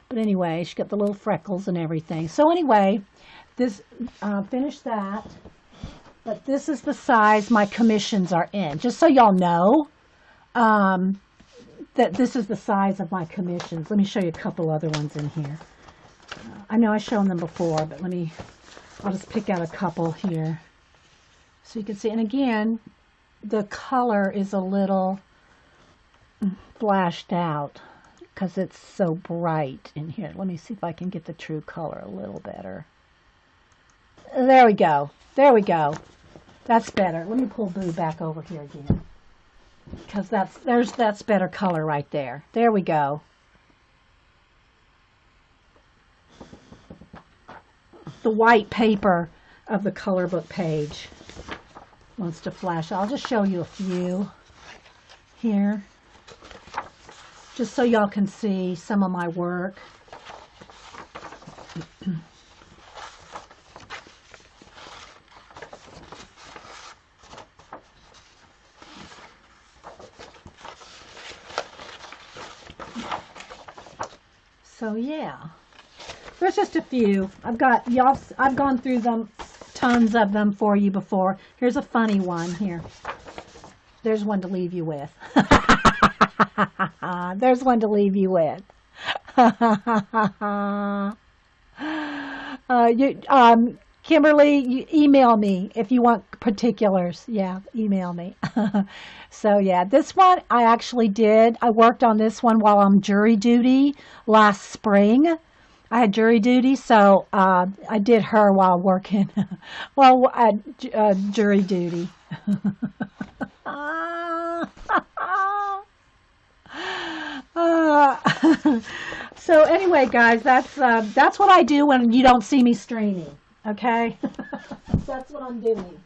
But anyway, she got the little freckles and everything. So anyway, this finished that. But this is the size my commissions are in. Just so y'all know that this is the size of my commissions. Let me show you a couple other ones in here. I know I've shown them before, but I'll just pick out a couple here so you can see. And again, the color is a little flashed out because it's so bright in here. Let me see if I can get the true color a little better. There we go. There we go. That's better. Let me pull Boo back over here again because that's better color right there. There we go. The white paper of the color book page wants to flash. I'll just show you a few here just so y'all can see some of my work. So yeah. There's just a few. I've gone through them, tons of them for you before. Here's a funny one here. There's one to leave you with. There's one to leave you with. Kimberly, you email me if you want particulars. Yeah, email me. So yeah, this one I actually did. I worked on this one while on jury duty last spring. I had jury duty, so I did her while working, while at jury duty. So anyway, guys, that's what I do when you don't see me streaming. Okay, that's what I'm doing.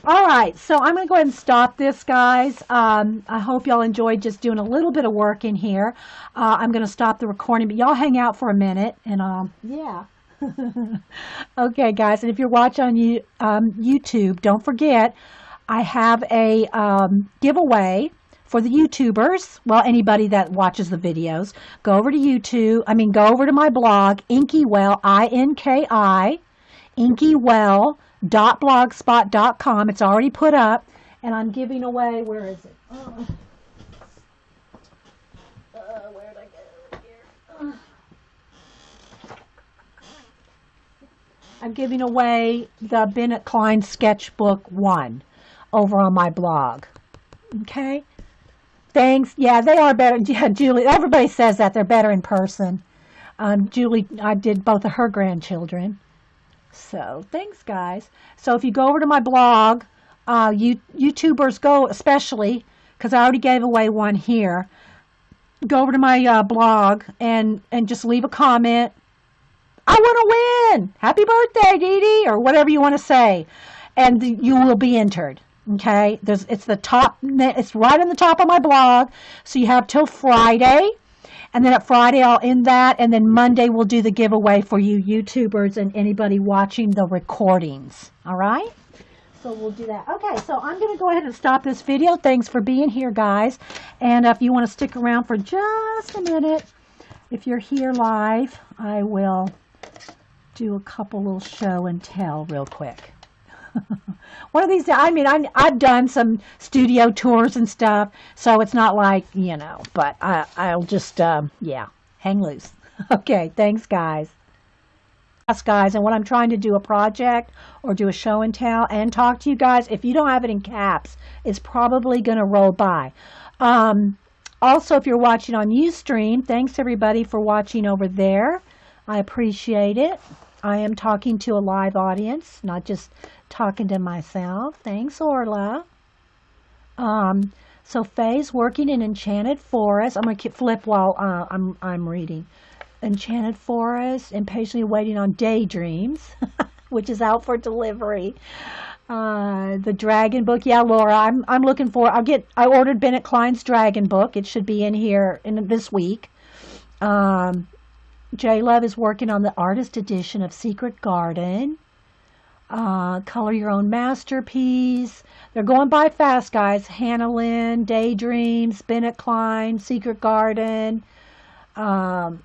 All right, so I'm going to go ahead and stop this, guys. I hope y'all enjoyed just doing a little bit of work in here. I'm going to stop the recording, but y'all hang out for a minute, and yeah. Okay, guys, and if you're watching on YouTube, don't forget, I have a giveaway for the YouTubers. Well, anybody that watches the videos, go over to YouTube. Go over to my blog, Inkywell, I-N-K-I, Inkeywell.blogspot.com. It's already put up, and I'm giving away, where is it? Where'd I go here? I'm giving away the Bennett Klein Sketchbook 1 over on my blog. Okay? Thanks. Yeah, they are better. Yeah, Julie, everybody says that. They're better in person. Julie, I did both of her grandchildren. So, thanks, guys. So, if you go over to my blog, YouTubers go, especially, because I already gave away one here, go over to my blog and just leave a comment. I want to win! Happy birthday, Dee Dee! Or whatever you want to say. And you will be entered. Okay? It's right on the top of my blog. So, you have till Friday. And then at Friday, I'll end that. And then Monday, we'll do the giveaway for you YouTubers and anybody watching the recordings. All right? So we'll do that. Okay, so I'm going to go ahead and stop this video. Thanks for being here, guys. And if you want to stick around for just a minute, if you're here live, I will do a couple little show and tell real quick. One of these, I've done some studio tours and stuff, so it's not like, but I'll just, yeah, hang loose. Okay, thanks, guys. Yes, guys, and when I'm trying to do a project or do a show and tell and talk to you guys, if you don't have it in caps, it's probably going to roll by. Also, if you're watching on Ustream, thanks, everybody, for watching over there. I appreciate it. I am talking to a live audience, not just talking to myself. Thanks, Orla. So Faye's working in Enchanted Forest. I'm going to flip while I'm reading. Enchanted Forest, impatiently waiting on Daydreams, which is out for delivery. The Dragon book. Yeah, Laura, I'm looking for. I ordered Bennett Klein's Dragon book. It should be in here in this week. J Love is working on the artist edition of Secret Garden. Color Your Own Masterpiece. They're going by fast, guys. Hannah Lynn, Daydreams, Bennett Klein, Secret Garden. Another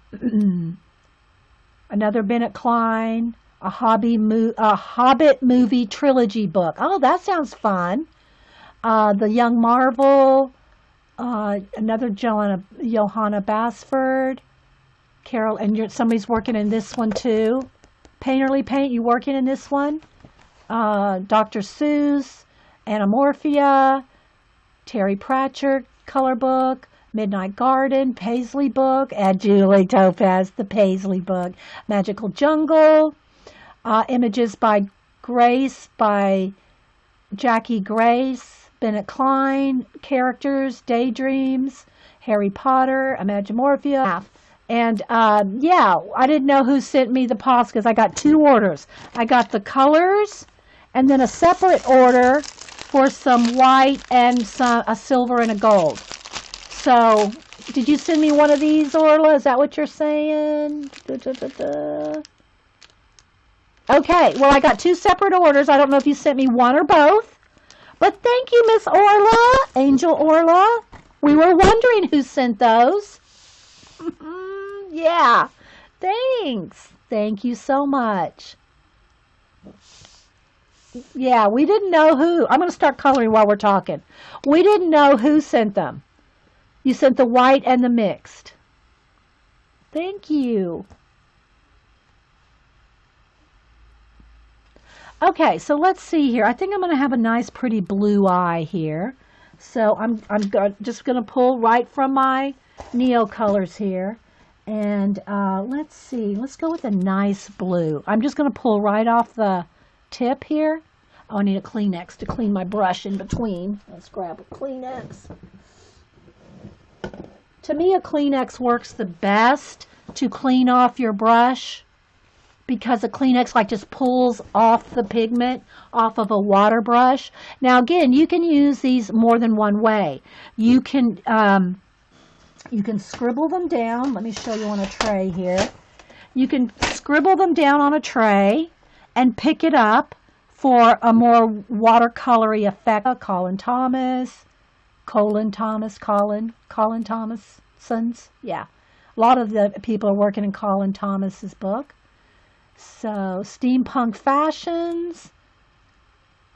Bennett Klein. A Hobbit movie trilogy book. Oh, that sounds fun. The Young Marvel. Another Johanna Basford. Carol, and somebody's working in this one too. Painterly Paint, you working in this one? Dr. Seuss, Anamorphia, Terry Pratchett, color book, Midnight Garden, Paisley book, and Julie Topaz, the Paisley book, Magical Jungle, images by Grace, by Jackie Grace, Bennett Klein, characters, Daydreams, Harry Potter, Imagimorphia. And, yeah, I didn't know who sent me the Poscas. I got 2 orders. I got the colors and then a separate order for some white and a silver and a gold. So, did you send me one of these, Orla? Is that what you're saying? Okay, well, I got 2 separate orders. I don't know if you sent me one or both. But thank you, Miss Orla, Angel Orla. We were wondering who sent those. Yeah, thanks. Thank you so much. Yeah, we didn't know who. I'm going to start coloring while we're talking. We didn't know who sent them. You sent the white and the mixed. Thank you. Okay, so let's see here. I think I'm going to have a nice pretty blue eye here. So I'm just going to pull right from my Neo colors here. And let's see. Let's go with a nice blue. I'm just going to pull right off the tip here. Oh, I need a Kleenex to clean my brush in between. Let's grab a Kleenex. To me, a Kleenex works the best to clean off your brush because a Kleenex like just pulls off the pigment off of a water brush. Now, again, you can use these more than one way. You can scribble them down. Let me show you on a tray here. You can scribble them down on a tray and pick it up for a more watercolory effect. Colin Thomason's. Yeah. A lot of the people are working in Colin Thomas's book. So, Steampunk Fashions.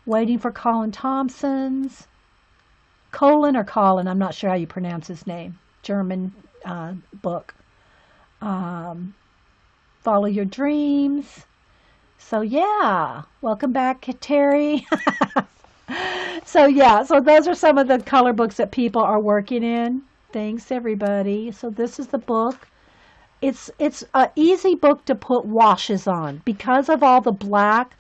Waiting for Colin Thompson's. Colin, I'm not sure how you pronounce his name. German book. Follow Your Dreams. So yeah, welcome back, Terry. So yeah, so those are some of the color books that people are working in. Thanks everybody. So this is the book. It's an easy book to put washes on because of all the black,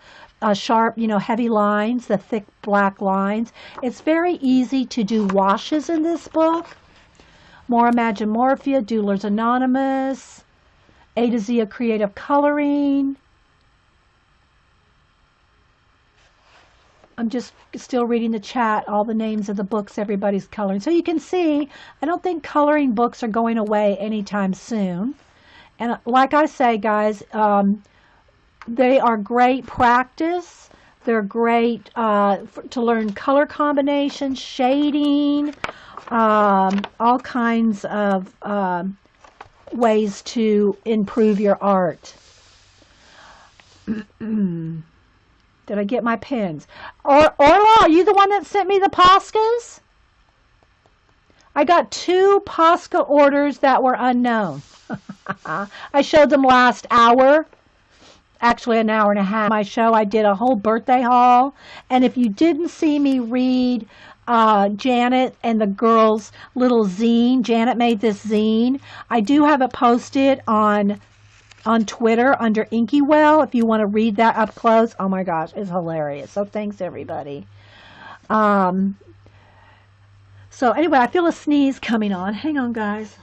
sharp, heavy lines, the thick black lines. It's very easy to do washes in this book. More Imagimorphia, Doodlers Anonymous, A to Z of Creative Coloring. I'm just still reading the chat, all the names of the books everybody's coloring. So you can see, I don't think coloring books are going away anytime soon. And like I say, guys, they are great practice. They're great to learn color combinations, shading, all kinds of ways to improve your art. Did I get my pens? Orla, are you the one that sent me the Poscas? I got 2 Posca orders that were unknown. I showed them last hour. Actually, an hour and a half. My show, I did a whole birthday haul. And if you didn't see me read Janet and the girls' little zine, Janet made this zine. I do have it posted on on Twitter under Inky Well if you want to read that up close. Oh my gosh, it's hilarious. So thanks everybody. So anyway, I feel a sneeze coming on. Hang on, guys.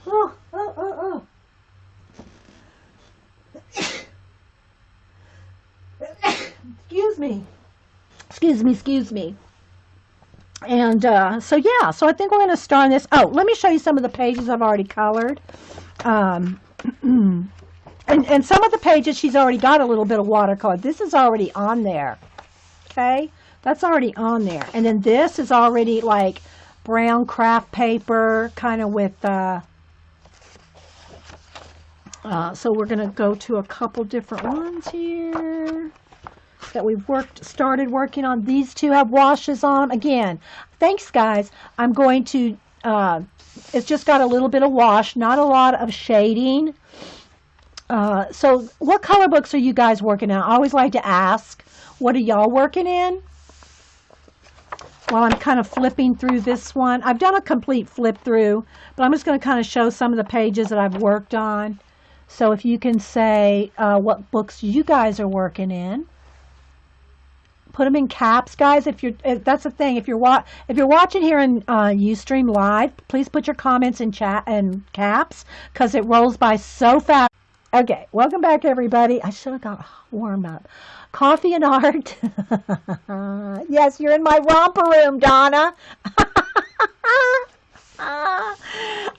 Excuse me. Excuse me. And so yeah, so I think we're going to start on this. Oh, let me show you some of the pages I've already colored. And some of the pages she's already got a little bit of watercolor. This is already on there. Okay, that's already on there. And then this is already like brown craft paper, kind of with. So we're going to go to a couple different ones here that we've started working on. These two have washes on them. Again, thanks guys. I'm going to, it's just got a little bit of wash, not a lot of shading. So what color books are you guys working on? I always like to ask, what are y'all working in? While I'm kind of flipping through this one. I've done a complete flip through, but I'm just going to kind of show some of the pages that I've worked on. So if you can say what books you guys are working in. Put them in caps, guys. If that's the thing. If you're watching here in Ustream Live, please put your comments in chat and caps because it rolls by so fast. Okay, welcome back, everybody. I should have got warm up. Coffee and art. Yes, you're in my romper room, Donna.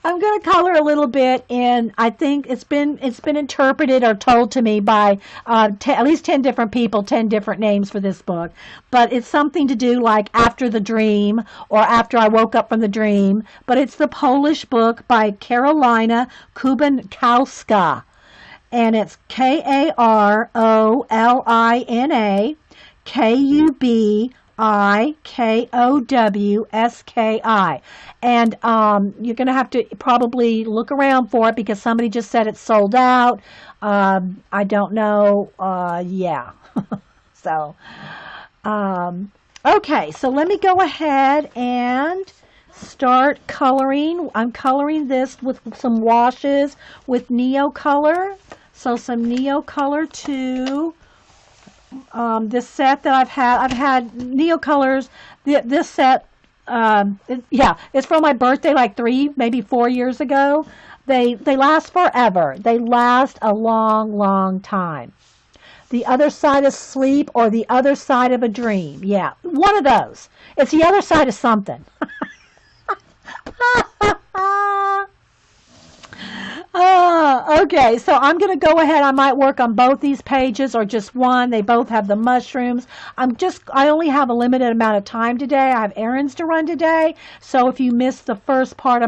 I'm going to color a little bit, and I think it's been interpreted or told to me by at least 10 different people, 10 different names for this book. But it's something to do like After the Dream or After I Woke Up from the Dream. But it's the Polish book by Karolina Kubikowska, and it's Karolina Kubikowski. And you're going to have to probably look around for it because somebody just said it's sold out. I don't know. Yeah. So, okay. So let me go ahead and start coloring. I'm coloring this with some washes with Neo Color. So some Neo Color too. This set that I've had Neo Colors. This set, it's from my birthday, like 3, maybe 4 years ago. They last forever. They last a long, long time. The Other Side of Sleep or The Other Side of a Dream. Yeah, one of those. It's the other side of something. Okay, so I'm going to go ahead. I might work on both these pages or just one. They both have the mushrooms. I only have a limited amount of time today. I have errands to run today. So if you missed the first part of